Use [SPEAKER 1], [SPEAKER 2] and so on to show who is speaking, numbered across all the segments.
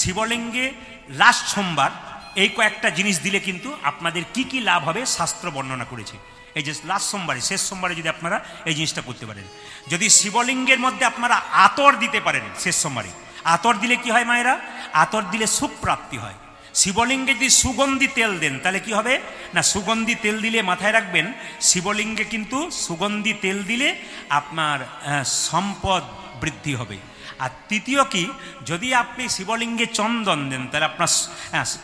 [SPEAKER 1] শিবলিঙ্গে লাস্ট সোমবার এই কয়েকটা জিনিস দিলে কিন্তু আপনাদের কি কি লাভ হবে শাস্ত্র বর্ণনা করেছে। এই যে লাস্ট সোমবারে, শেষ সোমবারে যদি আপনারা এই জিনিসটা করতে পারেন, যদি শিবলিঙ্গের মধ্যে আপনারা আতর দিতে পারেন শেষ সোমবারে, আতর দিলে কি হয় মায়েরা? আতর দিলে সুখ প্রাপ্তি হয়। শিবলিঙ্গে যদি সুগন্ধি তেল দেন তাহলে কি হবে না, সুগন্ধি তেল দিলে মাথায় রাখবেন শিবলিঙ্গে কিন্তু সুগন্ধি তেল দিলে আপনার সম্পদ বৃদ্ধি হবে। আর তৃতীয় কি, যদি আপনি শিবলিঙ্গে চন্দন দেন তাহলে আপনার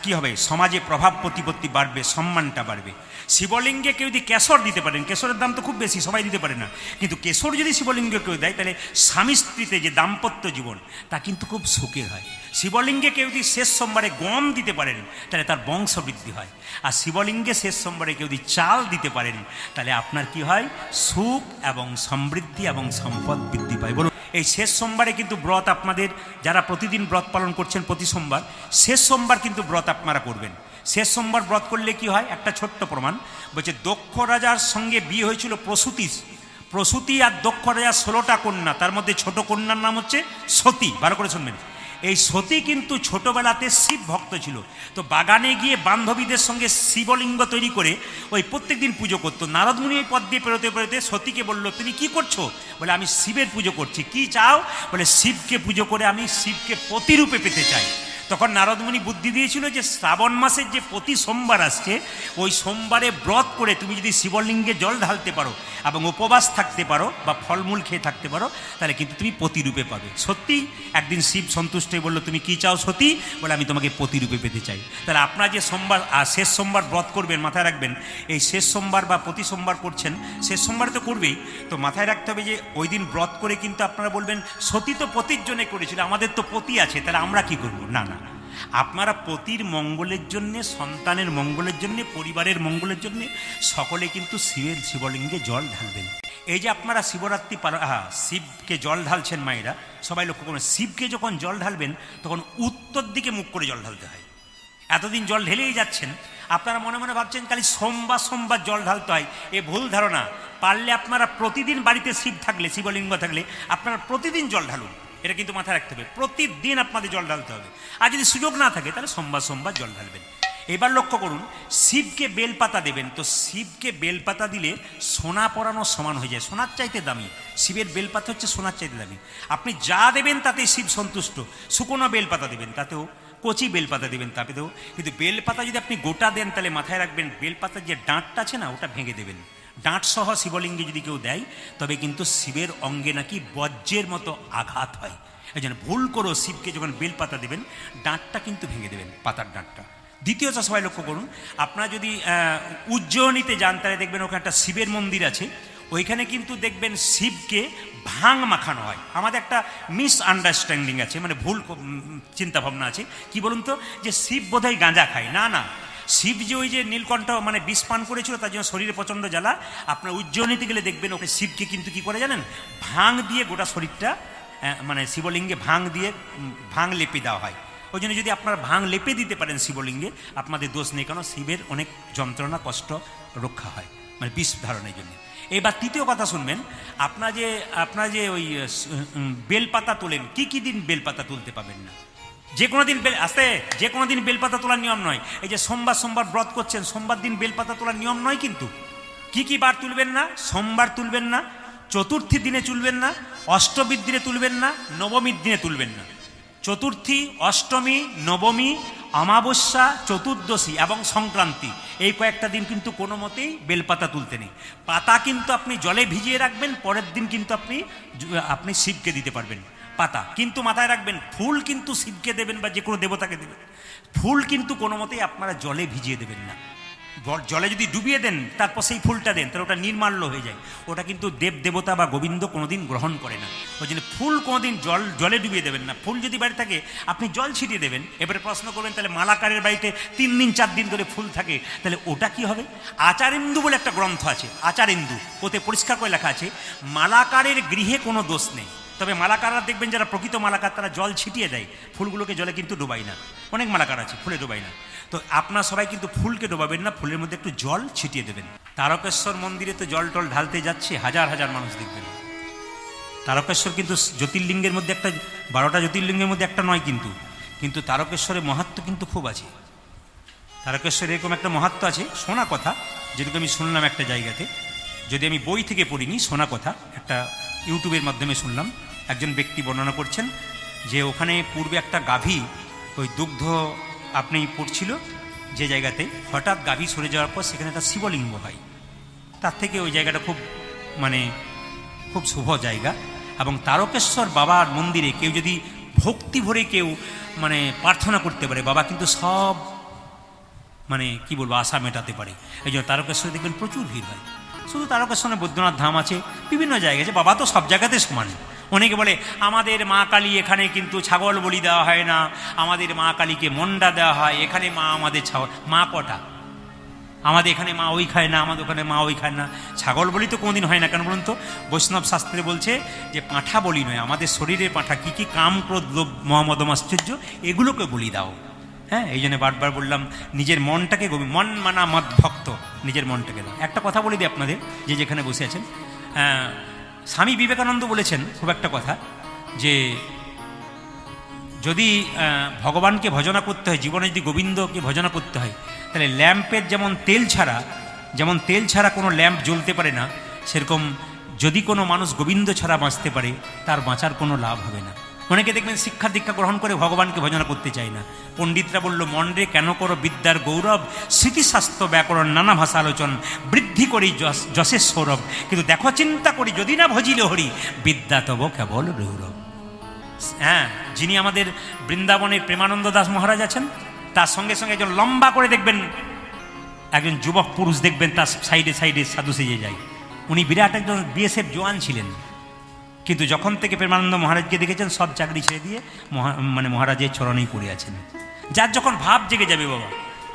[SPEAKER 1] কি হবে, সমাজে প্রভাব প্রতিপত্তি বাড়বে, সম্মানটা বাড়বে। শিবলিঙ্গে কেউ যদি কেশর দিতে পারেন, কেশরের দাম তো খুব বেশি, সবাই দিতে পারে না, কিন্তু কেশর যদি শিবলিঙ্গে কেউ দেয় তাহলে স্বামী স্ত্রীতে যে দাম্পত্য জীবন তা কিন্তু খুব সুখের হয়। শিবলিঙ্গে কেউ যদি শেষ সোমবারে গম দিতে পারেন তাহলে তার বংশবৃদ্ধি হয়। আর শিবলিঙ্গে শেষ সোমবারে কেউ যদি চাল দিতে পারেন তাহলে আপনার কি হয়, সুখ এবং সমৃদ্ধি এবং সম্পদ বৃদ্ধি পায়। বলুন, এই শেষ সোমবারে কিন্তু ব্রত আপনাদের যারা প্রতিদিন ব্রত পালন করছেন প্রতি সোমবার, শেষ সোমবার কিন্তু ব্রত আপনারা করবেন। শেষ সোমবার ব্রত করলে কি হয়, একটা ছোট্ট প্রমাণ বলছে, দক্ষ রাজার সঙ্গে বিয়ে হয়েছিল প্রসূতি আর দক্ষ রাজার 16টা কন্যা, তার মধ্যে ছোট কন্যার নাম হচ্ছে সতী। ভালো করে শুনবেন, এই সতী কিন্তু ছোটবেলাতে শিব ভক্ত ছিল, তো বাগানে গিয়ে বান্ধবীদের সঙ্গে শিবলিঙ্গ তৈরি করে ওই প্রত্যেক দিন পুজো করতো। নারদ মুনি এই পথ দিয়ে পেরোতে পেরোতে সতীকে বলল, তুমি কি করছো? বলে, আমি শিবের পুজো করছি। কি চাও? বলে, শিবকে পুজো করে আমি শিবকে পতিরূপে পেতে চাই। তখন নারদমুনি বুদ্ধি দিয়েছিল যে শ্রাবণ মাসের যে প্রতি সোমবার আসছে, ওই সোমবারে ব্রত করে তুমি যদি শিবলিঙ্গে জল ঢালতে পারো এবং উপবাস থাকতে পারো বা ফলমূল খেয়ে থাকতে পারো তাহলে কিন্তু তুমি পতিরূপে পাবে। সত্যি একদিন শিব সন্তুষ্ট হয়ে বললো, তুমি কি চাও সতী? বলে, আমি তোমাকে পতিরূপে পেতে চাই। তাহলে আপনারা যে সোমবার শেষ সোমবার ব্রত করবেন, মাথায় রাখবেন এই শেষ সোমবার বা প্রতি সোমবার করছেন, শেষ সোমবারে তো করবেই, তো মাথায় রাখতে হবে যে ওই দিন ব্রত করে কিন্তু আপনারা বলবেন, সতী তো পতির জন্য করেছিল, আমাদের তো পতি আছে, তাহলে আমরা কি করব? না না, আপনারা পতির মঙ্গলের জন্যে, সন্তানের মঙ্গলের জন্যে, পরিবারের মঙ্গলের জন্যে সকলে কিন্তু শিবলিঙ্গে জল ঢালবেন। এই যে আপনারা শিবরাত্রি শিবকে জল ঢালছেন মায়েরা, সবাই লক্ষ্য করবেন, শিবকে যখন জল ঢালবেন তখন উত্তর দিকে মুখ করে জল ঢালতে হয়। এতদিন জল ঢেলেই যাচ্ছেন, আপনারা মনে মনে ভাবছেন খালি সোমবার সোমবার জল ঢালতে হয়, এ ভুল ধারণা। পারলে আপনারা প্রতিদিন বাড়িতে শিব থাকলে, শিবলিঙ্গ থাকলে আপনারা প্রতিদিন জল ঢালুন, এটা কিন্তু মাথায় রাখতে হবে, প্রতিদিন আপনাদের জল ঢালতে হবে। আর যদি সুযোগ না থাকে তাহলে সোমবার সোমবার জল ঢালবেন। এবার লক্ষ্য করুন, শিবকে বেলপাতা দেবেন, তো শিবকে বেলপাতা দিলে সোনা পরানোর সমান হয়ে যায়, সোনার চাইতে দামি। শিবের বেলপাতা হচ্ছে সোনার চাইতে দামি। আপনি যা দেবেন তাতেই শিব সন্তুষ্ট। শুকনো বেলপাতা দেবেন তাতেও, কচি বেলপাতা দেবেন তাতেও, কিন্তু বেলপাতা যদি আপনি গোটা দেন তাহলে মাথায় রাখবেন বেলপাতার যে ডাঁটটা আছে না, ওটা ভেঙে দেবেন। ডাঁট সহ শিবলিঙ্গে যদি কেউ দেয় তবে কিন্তু শিবের অঙ্গে নাকি বজ্রের মতো আঘাত হয়। এই জন্য ভুল করো, শিবকে যখন বেলপাতা দেবেন ডাঁটটা কিন্তু ভেঙে দেবেন, পাতার ডাঁটটা। দ্বিতীয়ত সবাই লক্ষ্য করুন, আপনারা যদি উজ্জয়িনীতে যান তাহলে দেখবেন ওখানে একটা শিবের মন্দির আছে, ওইখানে কিন্তু দেখবেন শিবকে ভাং মাখানো হয়। আমাদের একটা মিসআন্ডারস্ট্যান্ডিং আছে, মানে ভুল চিন্তাভাবনা আছে, কি বলুন তো, যে শিব বোধহয় গাঁজা খায়। না না, শিব যে ওই যে নীলকণ্ঠ মানে বিষ পান করেছিল তার জন্য শরীরে প্রচণ্ড জ্বালা। আপনার উজ্জয়িনীতে গেলে দেখবেন ওকে শিবকে কিন্তু কি করে জানেন, ভাং দিয়ে গোটা শরীরটা, মানে শিবলিঙ্গে ভাং দিয়ে ভাং লেপে দেওয়া হয়। ওই জন্য যদি আপনারা ভাং লেপে দিতে পারেন শিবলিঙ্গে, আপনাদের দোষ নেই, কেন শিবের অনেক যন্ত্রণা কষ্ট রক্ষা হয়, মানে বিষ ধারণের জন্য। এবার তৃতীয় কথা শুনবেন, আপনারা যে ওই বেলপাতা তোলেন, কি দিন বেলপাতা তুলতে পাবেন না, যে কোনো দিন যে কোনো দিন বেলপাতা তোলার নিয়ম নয়। এই যে সোমবার সোমবার ব্রত করছেন, সোমবার দিন বেলপাতা তোলার নিয়ম নয়। কিন্তু কি বার তুলবেন না? সোমবার তুলবেন না, চতুর্থী দিনে তুলবেন না, অষ্টমীর দিনে তুলবেন না, নবমীর দিনে তুলবেন না। চতুর্থী, অষ্টমী, নবমী, অমাবস্যা, চতুর্দশী এবং সংক্রান্তি, এই কয়েকটা দিন কিন্তু কোনো মতেই বেলপাতা তুলতে নেই। পাতা কিন্তু আপনি জলে ভিজিয়ে রাখবেন, পরের দিন কিন্তু আপনি শিবকে দিতে পারবেন পাতা। কিন্তু মাথায় রাখবেন, ফুল কিন্তু শিবকে দেবেন বা যে কোনো দেবতাকে দেবেন, ফুল কিন্তু কোনো মতেই আপনারা জলে ভিজিয়ে দেবেন না। জলে যদি ডুবিয়ে দেন তারপর সেই ফুলটা দেন তাহলে ওটা নির্মাল্য হয়ে যায়, ওটা কিন্তু দেব দেবতা বা গোবিন্দ কোনোদিন গ্রহণ করে না। ওই জন্য ফুল কোনোদিন জলে ডুবিয়ে দেবেন না। ফুল যদি বাড়ি থাকে আপনি জল ছিটিয়ে দেবেন। এবারে প্রশ্ন করবেন, তাহলে মালাকারের বাড়িতে 3 দিন 4 দিন ধরে ফুল থাকে, তাহলে ওটা কি হবে? আচারেন্দু বলে একটা গ্রন্থ আছে, আচারেন্দু, ওতে পরিষ্কার করে লেখা আছে মালাকারের গৃহে কোনো দোষ নেই, তবে মালাকাররা দেখবেন যারা প্রকৃত মালাকার তারা জল ছিটিয়ে দেয়, ফুলগুলোকে জলে কিন্তু ডোবাই না। অনেক মালাকার আছে ফুলে ডোবাই না। তো আপনারা সবাই কিন্তু ফুলকে ডোবাবেন না, ফুলের মধ্যে একটু জল ছিটিয়ে দেবেন। তারকেশ্বর মন্দিরে তো জল টল ঢালতে যাচ্ছে, হাজার হাজার মানুষ দেখবেন। তারকেশ্বর কিন্তু জ্যোতির্লিঙ্গের মধ্যে একটা, 12টা জ্যোতির্লিঙ্গের মধ্যে একটা নয়, কিন্তু তারকেশ্বরের মাহাত্ম্য কিন্তু খুব আছে। তারকেশ্বর এরকম একটা মাহাত্ম্য আছে, শোনা কথা, যেটুকু আমি শুনলাম একটা জায়গাতে, যদি আমি বই থেকে পড়িনি, শোনা কথা, একটা ইউটিউবের মাধ্যমে শুনলাম। একজন ব্যক্তি বর্ণনা করছেন যে ওখানে পূর্বে একটা গাভী ওই দুগ্ধ আপনি পড়ছিল যে জায়গাতে, হঠাৎ গাভী সরে যাওয়ার পর সেখানে একটা শিবলিঙ্গ হয়। তার থেকে ওই জায়গাটা খুব খুব শুভ জায়গা। এবং তারকেশ্বর বাবার মন্দিরে কেউ যদি ভক্তি ভরে কেউ প্রার্থনা করতে পারে, বাবা কিন্তু সব কি বলবো আশা মেটাতে পারে। এই জন্য তারকেশ্বরে দেখবেন প্রচুর ভিড় হয়। শুধু তারকেশ্বরে বৈদ্যনাথ ধাম আছে, বিভিন্ন জায়গায় আছে, বাবা তো সব জায়গাতে সমান। অনেকে বলে আমাদের মা কালী এখানে কিন্তু ছাগল বলি দেওয়া হয় না, আমাদের মা কালীকে মন্ডা দেওয়া হয়, এখানে মা আমাদের মা কটা, আমাদের এখানে মা ওই খায় না, আমাদের ওখানে মা ওই খায় না। ছাগল বলি তো কোনোদিন হয় না, কেন বলুন তো? বৈষ্ণব শাস্ত্রে বলছে যে পাঁঠা বলি নয়, আমাদের শরীরের পাঁঠা কী কী কাম, ক্রোধ, লোভ, মোহ, মদ, মাশ্চর্য, এগুলোকে বলি দাও। হ্যাঁ, এই জন্য বারবার বললাম নিজের মনটাকে, মন মানা মদ ভক্ত, নিজের মনটাকে দাও। একটা কথা বলে দিই আপনাদের, যে যেখানে বসে আছেন, স্বামী বিবেকানন্দ বলেছেন খুব একটা কথা, যে যদি ভগবানকে ভজনা করতে হয়, জীবনে যদি গোবিন্দকে ভজনা করতে হয়, তাহলে ল্যাম্পের যেমন তেল ছাড়া কোনো ল্যাম্প জ্বলতে পারে না, সেরকম যদি কোনো মানুষ গোবিন্দ ছাড়া বাঁচতে পারে, তার বাঁচার কোনো লাভ হবে না। অনেকে দেখবেন শিক্ষা দীক্ষা গ্রহণ করে ভগবানকে ভজনা করতে চায় না। পণ্ডিতরা বলল, মন রে কেন করো বিদ্যার গৌরব, স্মৃতিশাস্ত্র ব্যাকরণ নানা ভাষা আলোচন, বৃদ্ধি করি যশের সৌরভ, কিন্তু দেখো চিন্তা করি যদি না ভজিল হরি, বিদ্যা তব কেবল গৌরব। হ্যাঁ, যিনি আমাদের বৃন্দাবনের প্রেমানন্দ দাস মহারাজ আছেন, তার সঙ্গে সঙ্গে একজন লম্বা করে দেখবেন একজন যুবক পুরুষ দেখবেন, তার সাইডে সাইডে সাধু সেজে যায়। উনি বিরাট একজন বিএসএফ জওয়ান ছিলেন, কিন্তু যখন থেকে প্রেমানন্দ মহারাজকে দেখেছেন সব চাকরি ছেড়ে দিয়ে মহারাজের চরণেই পড়ে আছেন। যার যখন ভাব জেগে যাবে বাবা,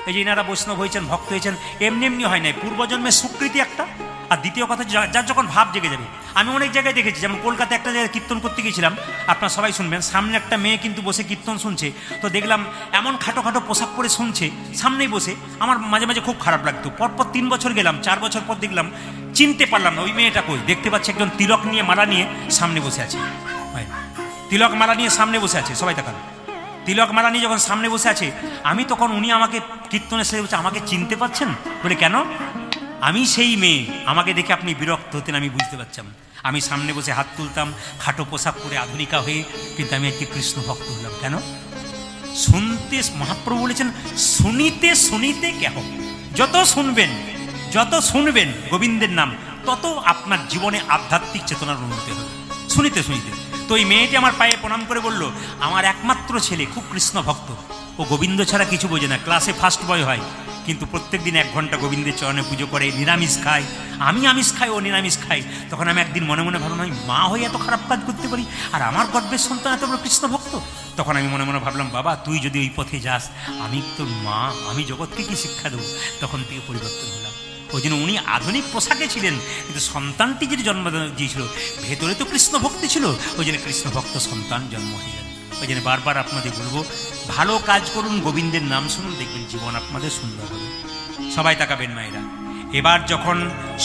[SPEAKER 1] এই যে এনারা বৈষ্ণব হয়েছেন, ভক্ত হয়েছেন, এমনি এমনি হয় নাই, পূর্বজন্মের স্বীকৃতি একটা। আর দ্বিতীয় কথা, যার যখন ভাব জেগে যাবে। আমি অনেক জায়গায় দেখেছি, যেমন কলকাতায় একটা জায়গায় কীর্তন করতে গিয়েছিলাম, আপনারা সবাই শুনবেন, সামনে একটা মেয়ে কিন্তু বসে কীর্তন শুনছে, তো দেখলাম এমন খাটো খাটো পোশাক পরে শুনছে সামনেই বসে, আমার মাঝে মাঝে খুব খারাপ লাগতো। পরপর 3 বছর গেলাম, 4 বছর পর দেখলাম, চিনতে পারলাম না ওই মেয়েটা কই। দেখতে পাচ্ছি একজন তিলক নিয়ে, মালা নিয়ে সামনে বসে আছে, তিলক মালা নিয়ে সামনে বসে আছে, সবাই তাকান, তিলক মালা নিয়ে যখন সামনে বসে আছে, আমি তখন, উনি আমাকে কীর্তনে সেরে বলছে, আমাকে চিনতে পারছেন? বলে কেন? আমি সেই মেয়ে, আমাকে দেখে আপনি বিরক্ত হতেন, আমি বুঝতে পারতাম। আমি সামনে বসে হাত তুলতাম, খাটো পোশাক পরে আধুনিকা হয়ে, কিন্তু আমি একটি কৃষ্ণ ভক্ত হলাম। কেন? শুনতে, মহাপ্রভু বলেছেন, শুনিতে শুনিতে কেহ, যত শুনবেন গোবিন্দের নাম, তত আপনার জীবনে আধ্যাত্মিক চেতনার উন্নতি হবে, শুনিতে শুনিতে। তো এই মেয়েটি আমার পায়ে প্রণাম করে বলল, আমার একমাত্র ছেলে খুব কৃষ্ণ ভক্ত, ও গোবিন্দ ছাড়া কিছু বোঝে না, ক্লাসে ফার্স্ট বয় হয়, কিন্তু প্রত্যেক দিন 1 ঘন্টা গোবিন্দের চরণে পুজো করে, নিরামিষ খায়, আমি আমিষ খাই, ও নিরামিষ খাই। তখন আমি একদিন মনে মনে ভাবলাম, আমি মা হয়ে এত খারাপ কাজ করতে পারি, আর আমার গর্বের সন্তান এত বড় কৃষ্ণ ভক্ত। তখন আমি মনে মনে ভাবলাম, বাবা তুই যদি ওই পথে যাস, আমি তোর মা, আমি জগৎকে কি শিক্ষা দেবো? তখন থেকে পরিবর্তন হলাম। ওই জন্য উনি আধুনিক পোশাকে ছিলেন, কিন্তু সন্তানটি যে জন্ম দিয়েছিল, ভেতরে তো কৃষ্ণ ভক্তি ছিল, ওই জন্য কৃষ্ণ ভক্ত সন্তান জন্ম হয়ে গেল। ওই জন্য বারবার আপনাদের বলবো, ভালো কাজ করুন, গোবিন্দের নাম শুনুন, দেখবেন জীবন আপনাদের সুন্দর হবে। সবাই তাকাবেন মায়েরা। এবার যখন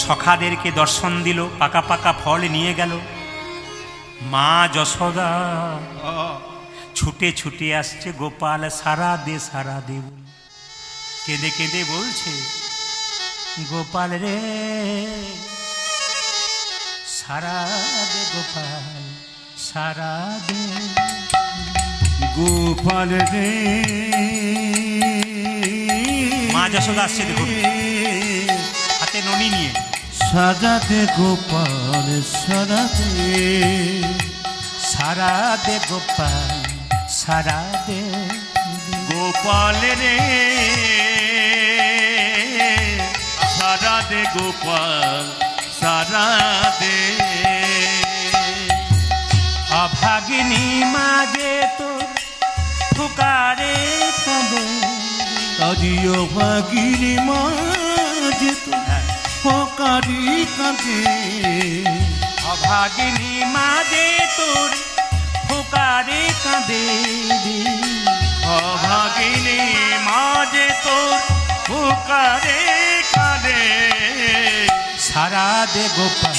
[SPEAKER 1] সখাদেরকে দর্শন দিল, পাকা পাকা ফল নিয়ে গেল, মা যশোদা ছুটে ছুটে আসছে, গোপাল সারা দে কেঁদে কেঁদে বলছে, গোপাল রে সারা দে, গোপাল সারা দে,
[SPEAKER 2] গোপাল রে।
[SPEAKER 1] মা যশোদা আসছে, দেখুন হাতে ননি নিয়ে,
[SPEAKER 2] সারাদে গোপাল সারাদে,
[SPEAKER 1] সারা দে গোপাল সারা দে,
[SPEAKER 2] গোপাল রে সারাদে গোপাল সারাদে।
[SPEAKER 1] অভাগিনী মাঝে তোর ফুকারে কাঁদে,
[SPEAKER 2] কাঁদিও ভাগিনী মাঝে তোর ফুকারি কাঁদে,
[SPEAKER 1] অভাগিনী মাঝে তোর ফুকারে কাঁদে,
[SPEAKER 2] অভাগিনী মাঝে তোর ফুকারে কাঁদে,
[SPEAKER 1] সারা দে গোপাল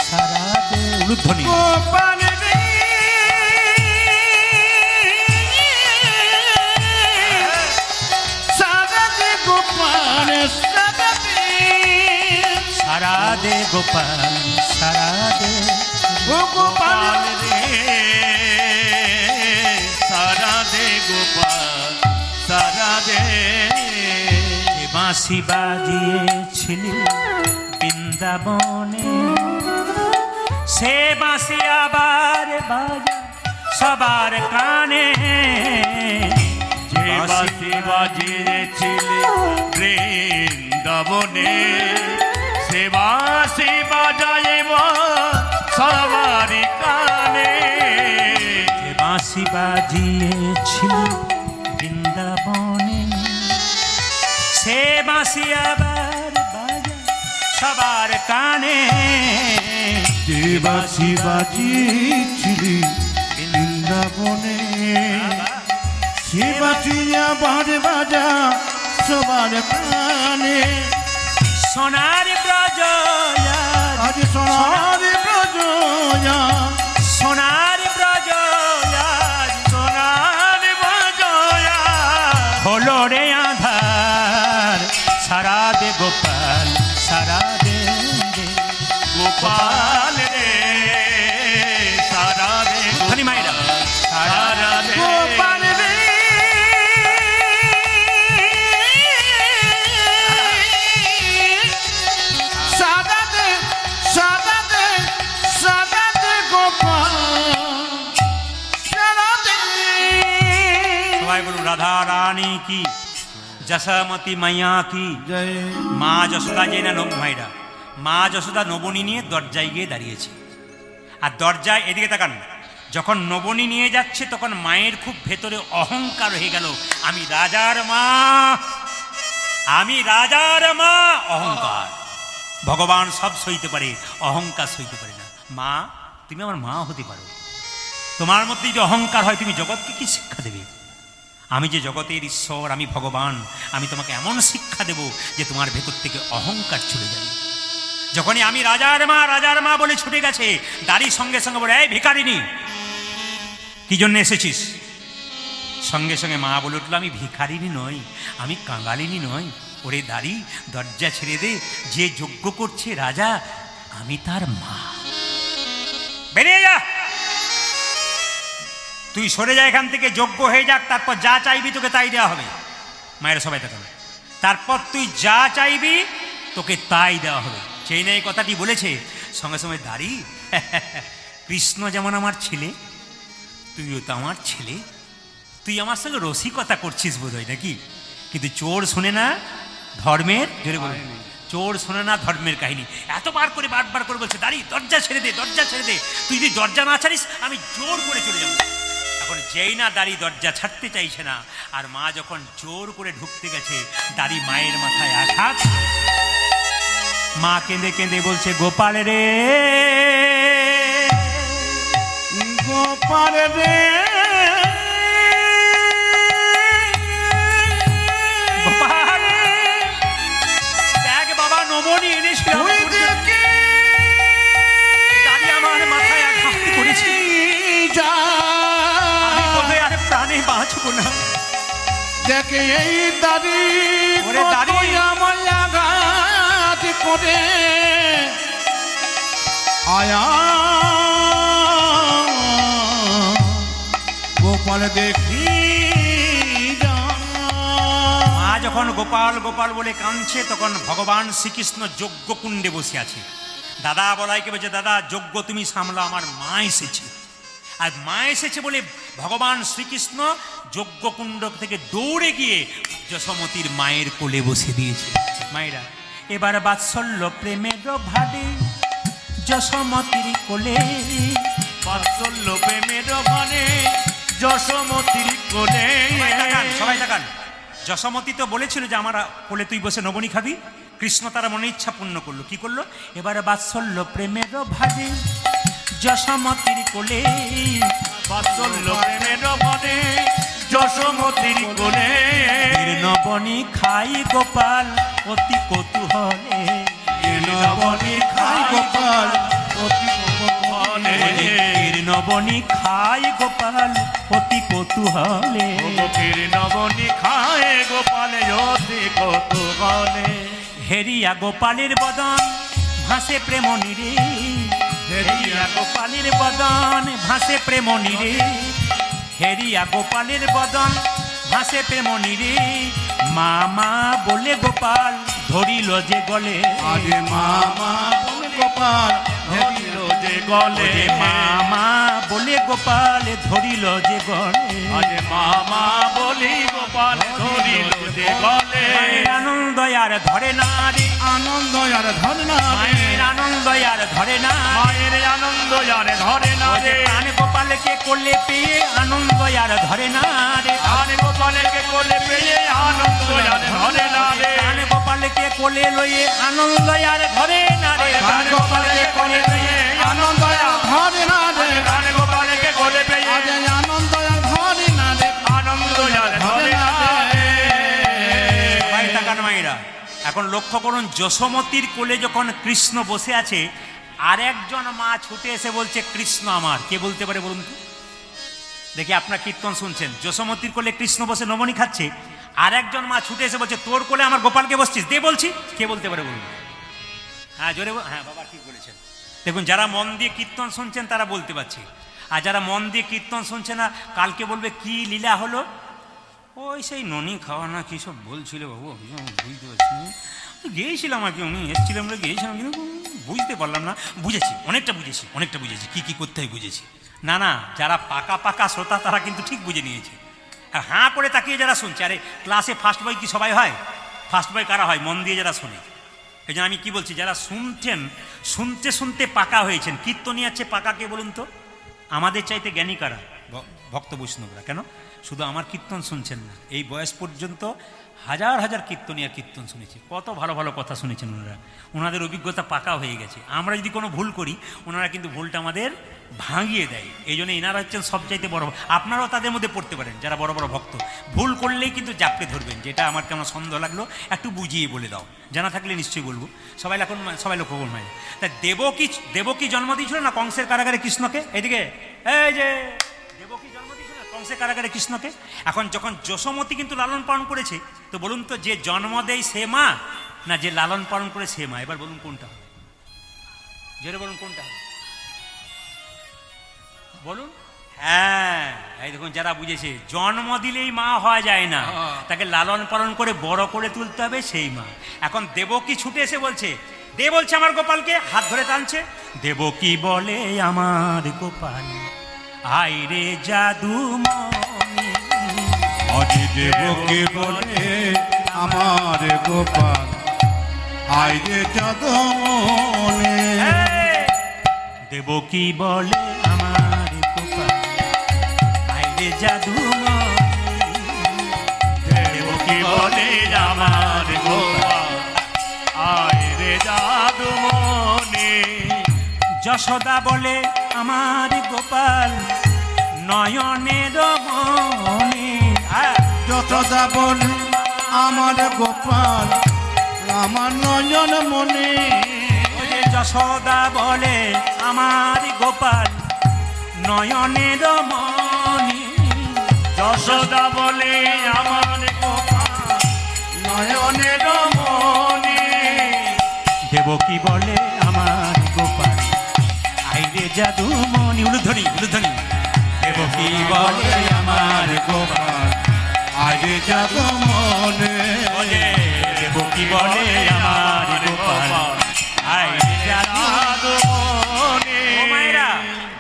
[SPEAKER 1] সারা দে, উলুধ্বনি,
[SPEAKER 2] গোপাল রে
[SPEAKER 1] দে গোপাল সারা দে।
[SPEAKER 2] ও গোপাল রে সারা দে গোপাল সারা দে।
[SPEAKER 1] যে বাঁশি বাজিয়েছিলি বৃন্দাবনে, সে বাঁশি আবার বাজা সবার কানে।
[SPEAKER 2] যে বাঁশি বাজিয়েছিলে বৃন্দাবনে, সে বাঁশি বাজাইব সবার কানে।
[SPEAKER 1] যে বাঁশি বাজিয়েছিলি বৃন্দাবনে, সে বাঁশি আবার বাজা সবার কানে।
[SPEAKER 2] যে বাঁশি বাজিয়েছিলি বৃন্দাবনে, সে বাঁশি আবার বাজা সবার কানে।
[SPEAKER 1] সোনার ব্রজ
[SPEAKER 2] আজ সোনার ব্রজ,
[SPEAKER 1] সোনার ব্রজ
[SPEAKER 2] সোনার ব্রজ
[SPEAKER 1] হলো রে আধার, সারা দে গোপাল সারা দে দে।
[SPEAKER 2] গোপাল রে সারা দে
[SPEAKER 1] ধনী মায়েরা
[SPEAKER 2] সারা দে গোপাল রে সারা দে সারা দে সারা দে গোপাল সারা দে।
[SPEAKER 1] সবাই বলুন রাধা রানী কি, যশোমতী মাইয়া কি।
[SPEAKER 2] জয়
[SPEAKER 1] মা যশোদা যে না মাইরা, মা যশোদা নবনী নিয়ে দরজায় গিয়ে দাঁড়িয়েছে। আর দরজায় এদিকে তাকান, যখন নবনী নিয়ে যাচ্ছে তখন মায়ের খুব ভেতরে অহংকার হয়ে গেল, আমি রাজার মা, আমি রাজার মা। অহংকার, ভগবান সব সইতে পারে, অহংকার সইতে পারে না। মা তুমি আমার মা হতে পারো, তোমার মধ্যে যে অহংকার হয় তুমি জগৎকে কি শিক্ষা দেবে? আমি যে জগতের ঈশ্বর, আমি ভগবান, আমি তোমাকে এমন শিক্ষা দেব যে তোমার ভেতর থেকে অহংকার চলে যাবে। যখনই আমি রাজার মা বলে ছুটে গেছে, দাঁড়িয়ে সঙ্গে সঙ্গে বলে, এই ভিখারিনী কি জন্য এসেছিস? সঙ্গে সঙ্গে মা বলে উঠলো, আমি ভিখারিনী নই, আমি কাঙালিনী নই। ওরে দাঁড়ি, দরজা ছেড়ে দে, যে যজ্ঞ করছে রাজা, আমি তার মা। বেরিয়ে যা, তুই সরে যা এখান থেকে, যোগ্য হয়ে যাক, তারপর যা চাইবি তোকে তাই দেওয়া হবে। মায়েরা সবাই তাকাবে, তারপর তুই যা চাইবি তোকে তাই দেওয়া হবে। সেই না এই কথাটি বলেছে, সঙ্গে সঙ্গে দাঁড়ি, কৃষ্ণ যেমন আমার ছেলে, তুইও তো আমার ছেলে, তুই আমার সঙ্গে রসিকতা করছিস বোধ হয় নাকি? কিন্তু চোর শোনে না ধর্মের, জোরে বলে, চোর শোনে না ধর্মের কাহিনী। এতবার করে বারবার করে বলছে, দাঁড়ি, দরজা ছেড়ে দে, দরজা ছেড়ে দে, তুই যদি দরজা না ছাড়িস আমি জোর করে চলে যাবো। এখন যেই না দাঁড়ি দরজা ছাড়তে চাইছে না, আর মা যখন জোর করে ঢুকতে গেছে, দাঁড়ি মায়ের মাথায় আঘাত। মা কেঁদে কেঁদে বলছে, গোপাল রে
[SPEAKER 2] গোপাল রে
[SPEAKER 1] গোপাল, দেখ বাবা নবনী এনেছিল, দাঁড়ি আমার মাথায় আঘাত করেছে, আমি বোধহয় আর প্রাণে বাঁচবো না।
[SPEAKER 2] দেখে এই দাড়ি
[SPEAKER 1] ওরে দাড়ি
[SPEAKER 2] আমার আঘাত করে আয়া গোপাল দেখি যা।
[SPEAKER 1] মা যখন গোপাল গোপাল বলে কাঁদছে, তখন ভগবান শ্রীকৃষ্ণ যজ্ঞকুণ্ডে বসে আছে। দাদা বলাইকে বলছে, দাদা যজ্ঞ তুমি সামলা, আমার মা এসেছে। আর মা এসেছে বলে ভগবান শ্রীকৃষ্ণ যজ্ঞকুণ্ড থেকে দৌড়ে গিয়ে যশোমতীর মায়ের কোলে বসে দিয়েছে। মায়েরা এবার বাৎসল্য প্রেমের ভাবে যশোমতীর কোলে,
[SPEAKER 2] বাৎসল্য প্রেমের ভানে যশোমতীর কোলে।
[SPEAKER 1] সবাই তাকান, যশোমতী তো বলেছিল যে আমার কোলে তুই বসে নবনী খাবি। কৃষ্ণ তার মনে ইচ্ছা পূর্ণ করলো। কি করলো? এবার বাৎসল্য প্রেমের ভাবে যশোমতীর কোলে,
[SPEAKER 2] বাৎসল্য প্রেমের ভানে যশোমতীর কোলে।
[SPEAKER 1] নবনী খাই গোপাল অতি কৌতূহলে,
[SPEAKER 2] নবনী খাই গোপাল অতি কৌতূহলে।
[SPEAKER 1] নবনী খাই গোপাল অতি কৌতূহলে,
[SPEAKER 2] নবনী খায় গোপালে অতি কৌতূহলে।
[SPEAKER 1] হেরিয়া গোপালের বদন ভাসে প্রেম নীরে, হেরিয়া গোপালের বদন ভাসে প্রেম নীরে, হেরিয়া গোপালের বদন ভাসে প্রেম নীরে। মামা বলে গোপাল ধরিল যে গলে,
[SPEAKER 2] আরে মামা বলে গোপাল ধরিল যে গলে,
[SPEAKER 1] ওরে মামা বলে গোপাল ধরিল যে গলে।
[SPEAKER 2] আরে মামা বলি গোপাল ধরিল যে গলে।
[SPEAKER 1] মায়ের আনন্দ আর ধরে না রে,
[SPEAKER 2] আনন্দ আর ধরে না রে,
[SPEAKER 1] মায়ের আনন্দ আর ধরে না,
[SPEAKER 2] মায়ের আনন্দ আর ধরে না
[SPEAKER 1] ওরে
[SPEAKER 2] রে।
[SPEAKER 1] প্রাণ গোপালকে কোলে পেয়ে আনন্দ আর ধরে না রে,
[SPEAKER 2] প্রাণ গোপালকে কোলে পেয়ে আনন্দ আর ধরে না রে।
[SPEAKER 1] প্রাণ গোপালকে কোলে লয়ে আনন্দ আর ধরে না রে,
[SPEAKER 2] প্রাণ গোপালকে কোলে পেয়ে আনন্দ আর ধরে না রে। প্রাণ গোপালকে কোলে পেয়ে আনন্দ আর ধরে না রে, আনন্দ আর ধরে না রে।
[SPEAKER 1] ভাই তাকান মায়েরা, এখন লক্ষ্য করুন, যশোমতীর কোলে যখন কৃষ্ণ বসে আছে, আর একজন মা ছুটে এসে বলছে কৃষ্ণ আমার। কে বলতে পারে বলুন তো? দেখি আপনার কীর্তন শুনছেন, যশোমতীর কোলে কৃষ্ণ বসে নমনি খাচ্ছে, আর একজন মা ছুটে এসে বলছে তোর কোলে আমার গোপালকে বসছিস, দে বলছি। কে বলতে পারে বলুন? হ্যাঁ জোরে হ্যাঁ বাবা ঠিক বলেছেন। দেখুন, যারা মন দিয়ে কীর্তন শুনছেন তারা বলতে পারছে, আর যারা মন দিয়ে কীর্তন শুনছে না কালকে বলবে কি লীলা হলো, ওই সেই ননি খাওয়া না কী সব বলছিল বাবু, বুঝতে পারছি না, গিয়েছিলাম আর কি, উনি এসেছিলাম, আমরা গিয়েছিলাম, কিন্তু বুঝতে পারলাম না। বুঝেছি, অনেকটা বুঝেছি কী কী করতে হয় বুঝেছি। না না, যারা পাকা পাকা শ্রোতা তারা কিন্তু ঠিক বুঝে নিয়েছে। আর হাঁ করে তাকিয়ে যারা শুনছে, আরে ক্লাসে ফার্স্ট বয় কি সবাই হয়? ফার্স্ট বয় কারা হয়? মন দিয়ে যারা শোনে। এই জন্য আমি কি বলছি, যারা শুনছেন, শুনতে শুনতে পাকা হয়েছেন, কীর্তনিয়ার চেয়ে পাকা কে বলুন তো? আমাদের চাইতে জ্ঞানী কারা? ভক্ত বৈষ্ণবরা। কেন শুধু আমার কীর্তন শুনছেন না, এই বয়স পর্যন্ত হাজার হাজার কীর্তনিয়ার কীর্তন শুনেছি, কত ভালো ভালো কথা শুনেছেন ওনারা, ওনাদের অভিজ্ঞতা পাকা হয়ে গেছে। আমরা যদি কোনো ভুল করি ওনারা কিন্তু ভুলটা আমাদের ভাঙিয়ে দেয়। এই জন্য এনারা হচ্ছেন সবচাইতে বড়। আপনারাও তাদের মধ্যে পড়তে পারেন যারা বড় বড় ভক্ত, ভুল করলেই কিন্তু জাপটে ধরবেন, যেটা আমার কেমন সন্দেহ লাগলো একটু বুঝিয়ে বলে দাও, জানা থাকলে নিশ্চয়ই বলবো। সবাই লক্ষ্য করুন। তা দেবকী জন্ম দিয়েছিল না কংসের কারাগারে কৃষ্ণকে? এদিকে এই যে দেবকী জন্ম দিয়েছিল না কংসের কারাগারে কৃষ্ণকে। এখন যখন যশোমতী কিন্তু লালন পালন করেছে, তো বলুন তো, যে জন্ম দেয় সে মা না যে লালন পালন করে সে মা? এবার বলুন কোনটা হবে? জোরে বলুন কোনটা হবে বলুন। হ্যাঁ, এই দেখুন, যারা বুঝেছে, জন্ম দিলেই মা হওয়া যায় না, তাকে লালন পালন করে বড় করে তুলতে হবে, সেই মা। এখন দেবকী ছুটে এসে বলছে, দে বলছে আমার গোপালকে, হাত ধরে টানছে। দেবকী বলে আমার গোপাল আই রে জাদু মনি,
[SPEAKER 2] অজি দেবকে বলে আমার গোপাল আই রে যদমনে।
[SPEAKER 1] দেবকী বলে আমার গোপাল আই রে জাদু মনি,
[SPEAKER 2] দেবকি বলে আমার গোপাল আই রে যাদুমনে।
[SPEAKER 1] যশোদা বলে আমার গোপাল নয়নের মনি,
[SPEAKER 2] যশোদা বলে আমার গোপাল আমার নয়ন মনে।
[SPEAKER 1] যশোদা বলে আমার গোপাল নয়নের মনি,
[SPEAKER 2] যশোদা বলে আমার গোপাল নয়নের মনে।
[SPEAKER 1] দেবকী বলে আমার গোপাল আইরে জাদু মনি। উলুধ্বনি উলুধ্বনি। দেবকী বলে আমার
[SPEAKER 2] গোপাল আই রে যদমনে।
[SPEAKER 1] দেবকী বলে আমার গোপাল আইরে জাদু মনি। ও মায়েরা,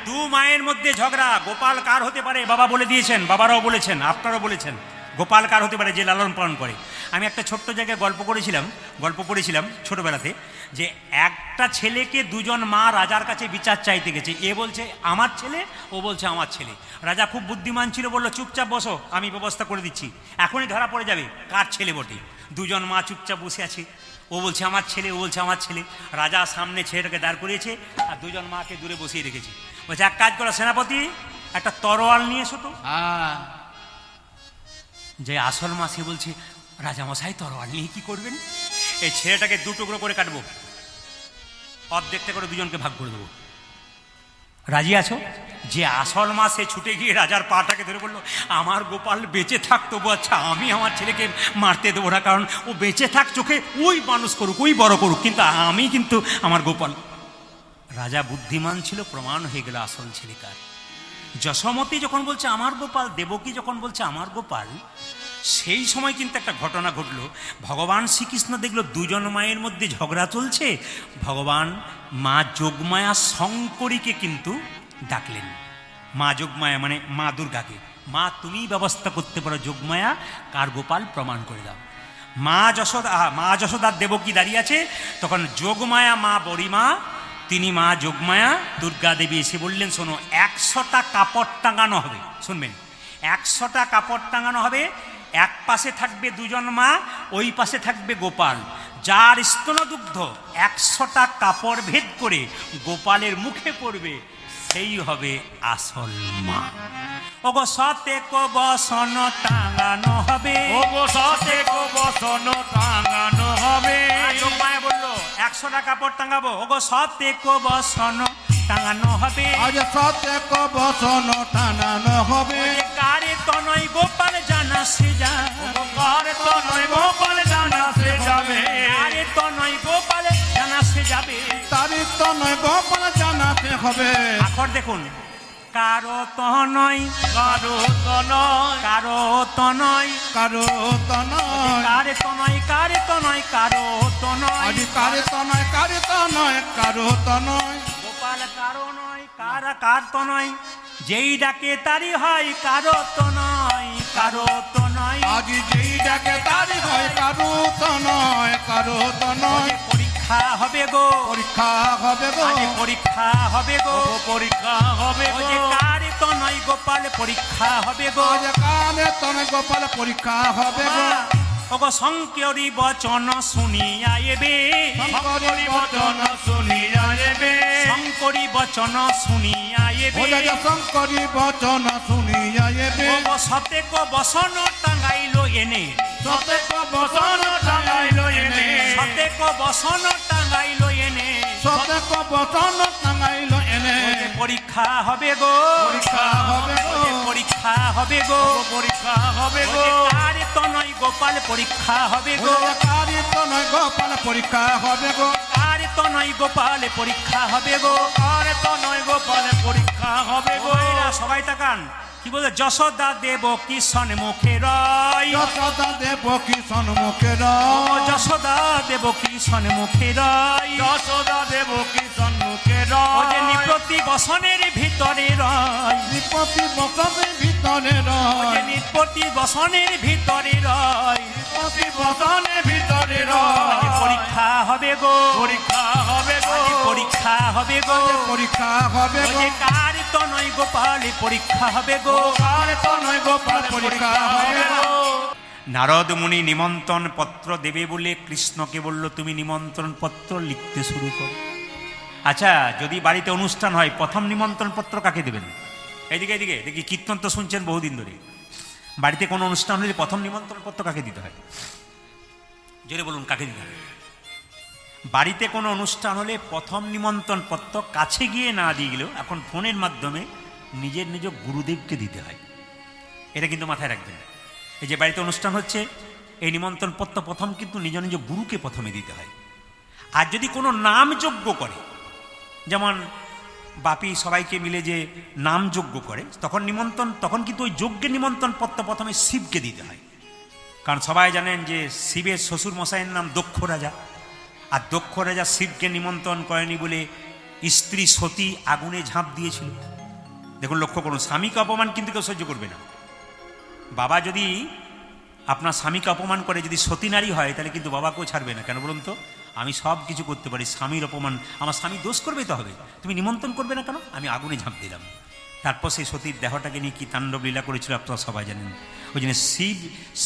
[SPEAKER 1] দু মায়ের মধ্যে ঝগড়া, গোপাল কার হতে পারে? বাবা বলে দিয়েছেন, বাবারাও বলেছেন, আপনারাও বলেছেন, গোপাল কার হতে পারে? যে লালন পালন করে। আমি একটা ছোট্ট জায়গায় গল্প পড়েছিলাম ছোটবেলাতে, যে একটা ছেলেকে দুজন মা রাজার কাছে বিচার চাইতে গেছে। এ বলছে আমার ছেলে, ও বলছে আমার ছেলে। রাজা খুব বুদ্ধিমান ছিল, বললো চুপচাপ বসো, আমি ব্যবস্থা করে দিচ্ছি, এখনই ধরা পড়ে যাবে কার ছেলে বটে। দুজন মা চুপচাপ বসে আছে, ও বলছে আমার ছেলে, ও বলছে আমার ছেলে। রাজা সামনে ছেলেটাকে দাঁড় করিয়েছে আর দুজন মাকে দূরে বসিয়ে রেখেছে। বলছে এক কাজ করো সেনাপতি, একটা তরোয়াল নিয়ে এসো তো। যে আসল মা সে বলছে রাজামশাই তরোয়াল নিয়ে কি করবেন? এই ছেলেটাকে দু টুকরো করে কাটবো, অর্ধেকটা করে দুজনকে ভাগ করে দেবো, রাজি আছো? যে আসল মা সে ছুটে গিয়ে রাজার পাটাকে ধরে বলল, আমার গোপাল বেঁচে থাক তবু আচ্ছা, আমি আমার ছেলেকে মারতে দেবো না, কারণ ও বেঁচে থাক, চোখে ওই মানুষ করুক, ওই বড় করুক, কিন্তু আমি কিন্তু আমার গোপাল। রাজা বুদ্ধিমান ছিল, প্রমাণ হয়ে গেল আসল ছেলেকার। যশোমতী যখন বলছে আমার গোপাল, দেবকী যখন বলছে আমার গোপাল, সেই সময় কিন্তু একটা ঘটনা ঘটলো। ভগবান শ্রীকৃষ্ণ দেখলো দুজন মায়ের মধ্যে ঝগড়া চলছে। ভগবান মা যোগমায়া শঙ্করীকে কিন্তু ডাকলেন। মা যোগমায়া মানে মা দুর্গাকে, মা তুমিই ব্যবস্থা করতে পারো, যোগমায়া কার গোপাল প্রমাণ করে দাও। মা যশোদার দেবকী দাঁড়িয়ে আছে, তখন যোগমায়া মা বড়িমা, তিনি মা যোগমায়া দুর্গা দেবী এসে বললেন, শোনো 100টা কাপড় টাঙানো হবে, শুনবেন 100টা কাপড় টাঙানো হবে, এক পাশে থাকবে দুজন মা, ওই পাশে থাকবে গোপাল, যার স্তনদুগ্ধ 100টা কাপড় ভেদ করে গোপালের মুখে পড়বে, সেই হবে আসল মা। ওগো সতে কো বসন টাঙানো হবে,
[SPEAKER 2] ওগো সতে কো বসন টাঙানো হবে।
[SPEAKER 1] যোগমায়া বলল 100টা কাপড় টাঙাবো। ওগো সতে কো বসন টাঙানো হবে,
[SPEAKER 2] আজ সতে কো বসন টাঙানো হবে।
[SPEAKER 1] কারে তনয় গোপাল জানা সে যা,
[SPEAKER 2] কারে তনয় গোপাল জানা সে যাবে,
[SPEAKER 1] কারে তনয় গোপাল জানা সে যাবে,
[SPEAKER 2] তারি তনয় গোপাল জানাতে হবে।
[SPEAKER 1] আখর দেখুন, কারো তনয়,
[SPEAKER 2] কারো তনয়,
[SPEAKER 1] কারো তনয়,
[SPEAKER 2] কারো তনয়,
[SPEAKER 1] কারে তনয়, কারে তনয়, কারো তনয়,
[SPEAKER 2] আজ কারে তনয়, কারে তনয়, কারো তনয়।
[SPEAKER 1] গোপাল কারো নয়, কার তনয়, যেই ডাকে তারি হয়, কারো তনয়, কারো তনয়।
[SPEAKER 2] আজ যেই ডাকে তারি হয়, কারো তনয়, কারো তনয়।
[SPEAKER 1] পরীক্ষা হবে গো,
[SPEAKER 2] পরীক্ষা হবে গো,
[SPEAKER 1] আজ পরীক্ষা হবে গো,
[SPEAKER 2] পরীক্ষা হবে
[SPEAKER 1] ও
[SPEAKER 2] গো।
[SPEAKER 1] যে কারে তনয় গোপাল পরীক্ষা হবে গো।
[SPEAKER 2] আজ কারে তনয় গোপাল পরীক্ষা হবে গো।
[SPEAKER 1] ওগো শঙ্করী বচন শুনিয়া এবে,
[SPEAKER 2] শঙ্করী বচন শুনিয়া এবে,
[SPEAKER 1] শঙ্করী বচন শুনিয়া এবে,
[SPEAKER 2] ও রাজা শঙ্করী বচন শুনিয়া এবে।
[SPEAKER 1] ওগো সতেক বসন টাঙ্গাইলো এনে,
[SPEAKER 2] সতেক বসন টাঙাইলো এনে,
[SPEAKER 1] সতেক বসন টাঙ্গাইলো এনে,
[SPEAKER 2] সতেক বচন টাঙাইলো এনে।
[SPEAKER 1] ও যে পরীক্ষা হবে গো,
[SPEAKER 2] পরীক্ষা হবে
[SPEAKER 1] ও
[SPEAKER 2] গো,
[SPEAKER 1] যে পরীক্ষা হবে গো,
[SPEAKER 2] পরীক্ষা হবে
[SPEAKER 1] ও
[SPEAKER 2] গো।
[SPEAKER 1] যে কারে তনয় গোপাল পরীক্ষা হবে
[SPEAKER 2] ও
[SPEAKER 1] গো,
[SPEAKER 2] রাজা কারে তনয় গোপাল পরীক্ষা হবে গো।
[SPEAKER 1] কারে তনয় গোপাল পরীক্ষা হবে গো।
[SPEAKER 2] কারে তনয় গোপাল পরীক্ষা হবে গো।
[SPEAKER 1] ওইরা সবাই তাকান, কি বলে, যশোদা দেব কি সন্মুখে রয়,
[SPEAKER 2] যশোদা দেব কি সন্মুখে
[SPEAKER 1] ও
[SPEAKER 2] রয়,
[SPEAKER 1] যশোদা দেব কি সন্মুখে রয়,
[SPEAKER 2] যশোদা দেব কি সন্মুখে
[SPEAKER 1] ও যে
[SPEAKER 2] রয়।
[SPEAKER 1] নিপ্রতি বসনের ভিতরে রয়,
[SPEAKER 2] বিপত্তি বসনের ভিতরে
[SPEAKER 1] ও যে
[SPEAKER 2] রয়,
[SPEAKER 1] নিপ্রতি বসনের ভিতরে রয়,
[SPEAKER 2] বিপত্তি বসনের ভিতরে
[SPEAKER 1] আজ
[SPEAKER 2] রয়।
[SPEAKER 1] পরীক্ষা হবে গো,
[SPEAKER 2] পরীক্ষা হবে গো,
[SPEAKER 1] আজ পরীক্ষা হবে গো,
[SPEAKER 2] পরীক্ষা হবে
[SPEAKER 1] ও
[SPEAKER 2] গো।
[SPEAKER 1] যে কার তনয় গোপাল পরীক্ষা হবে গো।
[SPEAKER 2] কারে তনয় গোপাল পরীক্ষা হবে গো।
[SPEAKER 1] নারদ মুনি নিমন্ত্রণ পত্র দেবে বলে কৃষ্ণকে বলল, তুমি নিমন্ত্রণ পত্র লিখতে শুরু করো। আচ্ছা, যদি বাড়িতে অনুষ্ঠান হয়, প্রথম নিমন্ত্রণ পত্র কাকে দেবেন? এদিকে এদিকে দেখি, কীর্তন তো শুনছেন বহুদিন ধরে। বাড়িতে কোনো অনুষ্ঠান হলে প্রথম নিমন্ত্রণ পত্র কাকে দিতে হয়? জোরে বলুন, কাকে দিতে হয়? বাড়িতে কোনো অনুষ্ঠান হলে প্রথম নিমন্ত্রণ পত্র কাছে গিয়ে না দিয়ে গেলেও এখন ফোনের মাধ্যমে নিজের নিজ গুরুদেবকে দিতে হয়। এটা কিন্তু মাথায় রাখবেন। এই যে বাড়িতে অনুষ্ঠান হচ্ছে, এই নিমন্ত্রণ পত্র প্রথম কিন্তু নিজ নিজ গুরুকে প্রথমে দিতে হয়। আর যদি কোনো নামযজ্ঞ করে, যেমন বাপি সবাইকে মিলে যে নামযজ্ঞ করে, তখন কিন্তু ওই যজ্ঞের নিমন্ত্রণ পত্র প্রথমে শিবকে দিতে হয়। কারণ সবাই জানেন যে শিবের শ্বশুর মশাইয়ের নাম দক্ষ রাজা, আর দক্ষ রাজা শিবকে নিমন্ত্রণ করেনি বলে স্ত্রী সতী আগুনে ঝাঁপ দিয়েছিল। দেখুন, লক্ষ্য করুন, স্বামীকে অপমান কিন্তু কেউ সহ্য করবে না। বাবা যদি আপনার স্বামীকে অপমান করে, যদি সতী নারী হয়, তাহলে কিন্তু বাবাকেও ছাড়বে না। কেন বলুন তো? আমি সব কিছু করতে পারি, স্বামীর অপমান, আমার স্বামী দোষ করবে তো হবে, তুমি নিমন্ত্রণ করবে না কেন? আমি আগুনে ঝাঁপ দিলাম। তারপর সেই সতীর দেহটাকে নিয়ে কি তাণ্ডব লীলা করেছিল আপনারা সবাই জানেন। ওই জন্য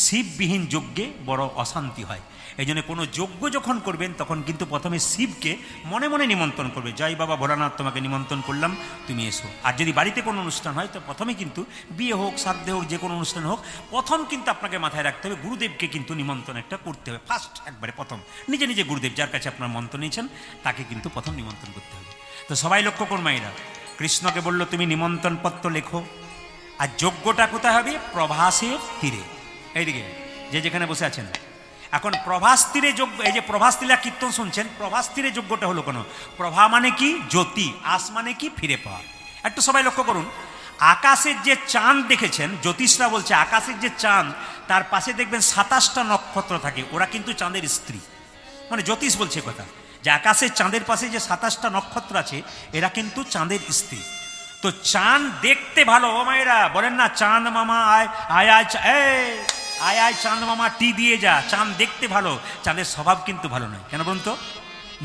[SPEAKER 1] শিববিহীন যজ্ঞে বড় অশান্তি হয়। এই জন্য কোনো যজ্ঞ যখন করবেন, তখন কিন্তু প্রথমে শিবকে মনে মনে নিমন্ত্রণ করবে, জয় বাবা ভোলানাথ, তোমাকে নিমন্ত্রণ করলাম, তুমি এসো। আর যদি বাড়িতে কোনো অনুষ্ঠান হয়, তো প্রথমে কিন্তু বিয়ে হোক, শ্রাদ্ধে হোক, যে কোনো অনুষ্ঠান হোক, প্রথম কিন্তু আপনাকে মাথায় রাখতে হবে গুরুদেবকে কিন্তু নিমন্ত্রণ একটা করতে হবে। ফার্স্ট একবারে প্রথম নিজে গুরুদেব, যার কাছে আপনার মন্ত্র নিয়েছেন, তাকে কিন্তু প্রথম নিমন্ত্রণ করতে হবে। তো সবাই লক্ষ্য করুন মায়েরা, কৃষ্ণকে বলল তুমি নিমন্ত্রণ পত্র লেখো। আর যজ্ঞটা কোথায় হবে? প্রভাসের তীরে। এইদিকে যে যেখানে বসে আছেন, এখন প্রভাস তীরে যজ্ঞ, এই যে প্রভাস তীরে কীর্তন শুনছেন, প্রভাস তীরে যজ্ঞটা হলো কেন? প্রভা মানে কি? জ্যোতি। আস মানে কি? ফিরে পাওয়া। একটু সবাই লক্ষ্য করুন, আকাশের যে চাঁদ দেখেছেন, জ্যোতিষরা বলছে আকাশের যে চাঁদ তার পাশে দেখবেন 27টা নক্ষত্র থাকে, ওরা কিন্তু চাঁদের স্ত্রী। মানে জ্যোতিষ বলছে কথা যে আকাশের চাঁদের পাশে যে 27টা নক্ষত্র আছে এরা কিন্তু চাঁদের স্ত্রী। তো চাঁদ দেখতে ভালো, ও মায়েরা বলেন না চাঁদ মামা আয় আয় আয় আয় আয় চাঁদ মামা টি দিয়ে যা। চাঁদ দেখতে ভালো, চাঁদের স্বভাব কিন্তু ভালো নয়। কেন বলুন তো?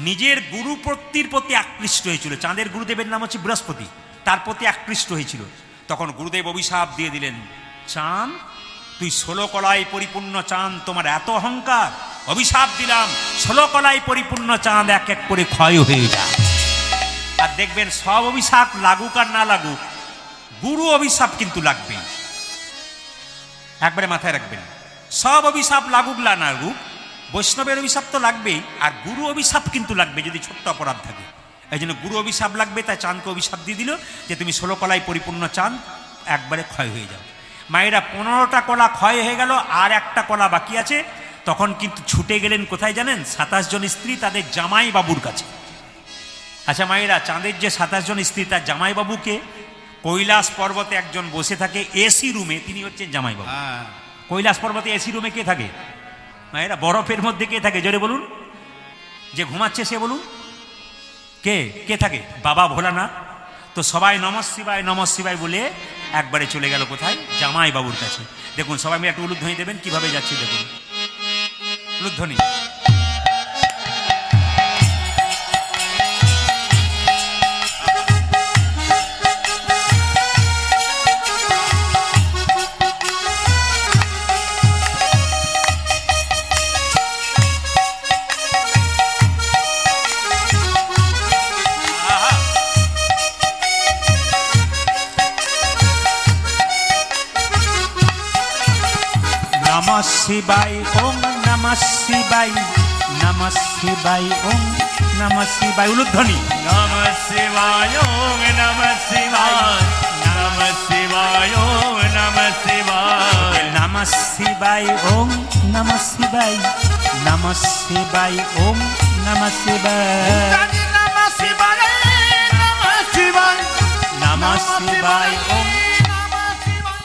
[SPEAKER 1] নিজের গুরুপ্রতির প্রতি আকৃষ্ট হয়েছিল। চাঁদের গুরুদেবের নাম হচ্ছে বৃহস্পতি, তার প্রতি আকৃষ্ট হয়েছিল। তখন গুরুদেব অভিশাপ দিয়ে দিলেন, চাঁদ তুই 16 কলায় পরিপূর্ণ চাঁদ, তোমার এত অহংকার, অভিশাপ দিলাম 16 কলায় পরিপূর্ণ চাঁদ এক এক করে ক্ষয় হয়ে যায়। আর দেখবেন সব অভিশাপ লাগুক আর না লাগুক, গুরু অভিশাপ কিন্তু লাগবে। একবারে মাথায় রাখবেন, সব অভিশাপ লাগুক না লাগুক, বৈষ্ণবের অভিশাপ তো লাগবেই, আর গুরু অভিশাপ কিন্তু লাগবে যদি ছোট্ট অপরাধ থাকে। এই জন্য গুরু অভিশাপ লাগবে, তাই চাঁদকে অভিশাপ দিয়ে দিল যে তুমি 16 কলায় পরিপূর্ণ চাঁদ, একবারে ক্ষয় হয়ে যাও। মায়েরা 15টা কলা ক্ষয় হয়ে গেল, আর একটা কলা বাকি আছে। তখন কিন্তু ছুটে গেলেন কোথায় জানেন? 27 জন স্ত্রী তাদের জামাই বাবুর কাছে। আচ্ছা মায়েরা, চাঁদের যে 27 জন স্ত্রী তার জামাইবাবুকে, কৈলাস পর্বতে একজন বসে থাকে এসি রুমে, তিনি হচ্ছেন জামাইবাবু। কৈলাস পর্বতে এসি রুমে কে থাকে মায়েরা? বরফের মধ্যে কে থাকে? জোরে বলুন। যে ঘুমাচ্ছে সে বলুন, কে কে থাকে? বাবা ভোলানাথ। তো সবাই নমঃ শিবায় বলে একবারে চলে গেল কোথায়? জামাইবাবুর কাছে। দেখুন সবাই মিলে একটু উলুধ্বনি দেবেন, কিভাবে যাচ্ছে দেখুন উলুধ্বনি। নমঃ শিবায় ওম নমঃ শিবায়, নমঃ শিবায় ওম নমঃ শিবায়। উলুধ্বনি।
[SPEAKER 2] নমঃ শিবায় ওম নমঃ শিবায়, নমঃ শিবায় ওম নমঃ শিবায়,
[SPEAKER 1] নমঃ শিবায় ওম নমঃ শিবায়, নমঃ শিবায় ওম নমঃ শিবায়,
[SPEAKER 2] নমঃ শিবায় নমঃ শিবায়,
[SPEAKER 1] নমঃ শিবায় ওম।
[SPEAKER 2] নমঃ শিবায়।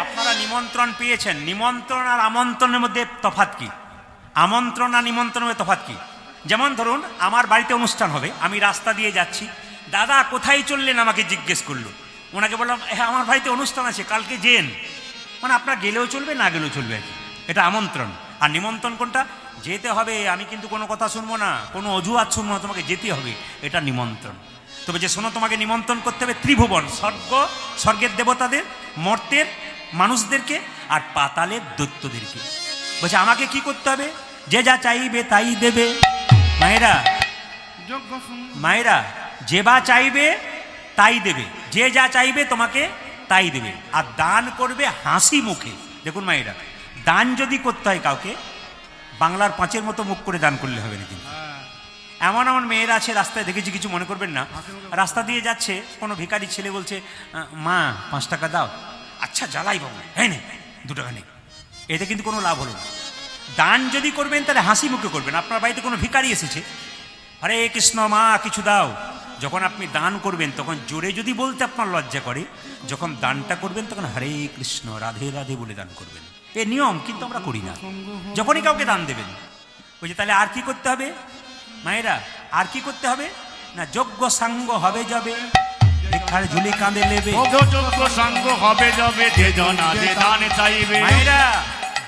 [SPEAKER 1] আপনারা নিমন্ত্রণ পেয়েছেন, নিমন্ত্রণ আর আমন্ত্রণের মধ্যে তফাৎ কি? আমন্ত্রণ আর নিমন্ত্রণের মধ্যে তফাৎ কি? যেমন ধরুন আমার বাড়িতে অনুষ্ঠান হবে, আমি রাস্তা দিয়ে যাচ্ছি, দাদা কোথায় চললেন আমাকে জিজ্ঞেস করলো। ওনাকে বললাম হ্যাঁ আমার বাড়িতে অনুষ্ঠান আছে, কালকে যেন। মানে আপনার গেলেও চলবে না গেলেও চলবে আর কি। এটা আমন্ত্রণ। আর নিমন্ত্রণ কোনটা? যেতে হবে, আমি কিন্তু কোনো কথা শুনবো না, কোনো অজুহাত শুনবো না, তোমাকে যেতে হবে, এটা নিমন্ত্রণ। তবে যে শোনো তোমাকে নিমন্ত্রণ করতে হবে ত্রিভুবন, স্বর্গের দেবতাদের, মর্তের মানুষদেরকে, আর পাতালের দৈত্যদেরকে। বলছে আমাকে কি করতে হবে? যে যা চাইবে তাই দেবে। মায়েরা
[SPEAKER 2] যোগ্য শুনুন।
[SPEAKER 1] মায়েরা, যে বা চাইবে তাই দেবে, যে যা চাইবে তোমাকে তাই দেবে। আর দান করবে হাসি মুখে। দেখুন মায়েরা, দান যদি করতে হয় কাউকে, বাংলার 5-এর মতো মুখ করে দান করলে হবে না। কিন্তু এমন এমন মেয়েরা আছে রাস্তায়, দেখেছি, কিছু মনে করবেন না, রাস্তা দিয়ে যাচ্ছে, কোনো ভিখারি ছেলে বলছে মা 5 টাকা দাও। আচ্ছা জ্বালাই বাবু, হ্যাঁ না 2 টাকা নেই। এতে কিন্তু কোনো লাভ হলো না। দান যদি করবেন তাহলে হাসি মুখে করবেন। আপনার বাড়িতে কোনো ভিখারি এসেছে, হরে কৃষ্ণ মা কিছু দাও, যখন আপনি দান করবেন তখন জোরে যদি বলতে আপনার লজ্জা করে, যখন দানটা করবেন তখন হরে কৃষ্ণ রাধে রাধে বলে দান করবেন। এ নিয়ম, কিন্তু আমরা করি না। যখনই কাউকে দান দেবেন বলছে তাহলে আর কি করতে হবে মায়েরা? আর কি করতে হবে না? যোগ্য সাঙ্গ হবে যাবে, ভিক্ষার ঝুলি কাঁধে নেবে।
[SPEAKER 2] যোগ্য সঙ্গ হবে যাবে, যে জনা যে দান চাইবে।
[SPEAKER 1] মায়েরা,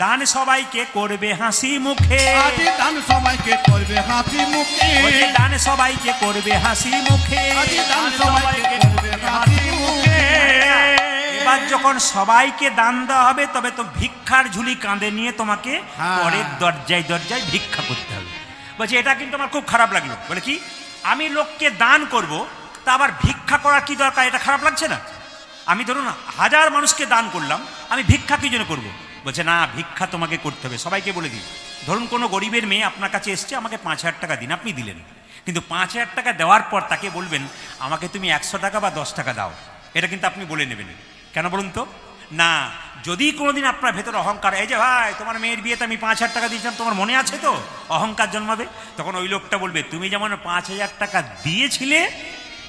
[SPEAKER 1] দান সবাইকে করবে হাসি মুখে,
[SPEAKER 2] আজি দান সবাইকে করবে হাসি মুখে,
[SPEAKER 1] বলছে দান সবাইকে করবে হাসি মুখে,
[SPEAKER 2] আজি দান সবাইকে করবে হাসি মুখে।
[SPEAKER 1] এবার যখন সবাইকে দান দেওয়া হবে তবে তো ভিক্ষার ঝুলি কাঁধে নিয়ে তোমাকে
[SPEAKER 2] হ্যাঁ।
[SPEAKER 1] পরের দরজায় দরজায় ভিক্ষা করতে হবে। বলছে এটা কিন্তু আমার খুব খারাপ লাগলো। বলে কি? আমি লোককে দান করব, তা আবার ভিক্ষা করার কি দরকার? এটা খারাপ লাগছে না? আমি ধরুন 1000 মানুষকে দান করলাম, আমি ভিক্ষা কি জন্য করবো? বলছে না, ভিক্ষা তোমাকে করতে হবে। সবাইকে বলে দিই, ধরুন কোনো গরিবের মেয়ে আপনার কাছে এসছে, আমাকে 5000 টাকা দিন, আপনি দিলেন। কিন্তু 5,000 টাকা দেওয়ার পর তাকে বলবেন আমাকে তুমি 100 টাকা বা 10 টাকা দাও, এটা কিন্তু আপনি বলে নেবেন। কেন বলুন তো? না, যদি কোনোদিন আপনার ভেতরে অহংকার, এই যে ভাই তোমার মেয়ের বিয়েতে আমি 5,000 টাকা দিয়েছিলাম, তোমার মনে আছে তো, অহংকার জন্মাবে। তখন ওই লোকটা বলবে তুমি যেমন 5,000 টাকা দিয়েছিলে,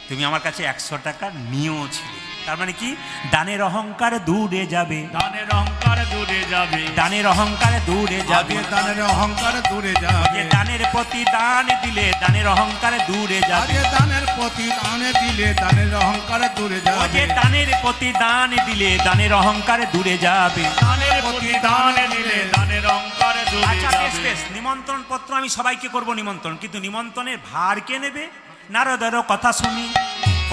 [SPEAKER 1] তুমি আমার কাছে 100 টাকা নিয়েছিলে। তার মানে কি? দানের অহংকার দূরে যাবে,
[SPEAKER 2] দানের অহংকার দূরে যাবে,
[SPEAKER 1] দানের অহংকার দূরে যাবে,
[SPEAKER 2] দানের অহংকার দূরে যাবে,
[SPEAKER 1] দানের প্রতি দান দিলে দানের অহংকার দূরে যাবে,
[SPEAKER 2] দানের প্রতি দান দিলে দানের অহংকার দূরে যাবে,
[SPEAKER 1] দানের প্রতি দান দিলে দানের অহংকার দূরে যাবে,
[SPEAKER 2] দানের প্রতি দান দিলে দানের অহংকার দূরে
[SPEAKER 1] আচ্ছা, বেশ
[SPEAKER 2] যাবে।
[SPEAKER 1] বেশ, নিমন্ত্রণ পত্র আমি সবাইকে করব নিমন্ত্রণ, কিন্তু নিমন্ত্রণের ভার কে নেবে? নারদেরও কথা শুনি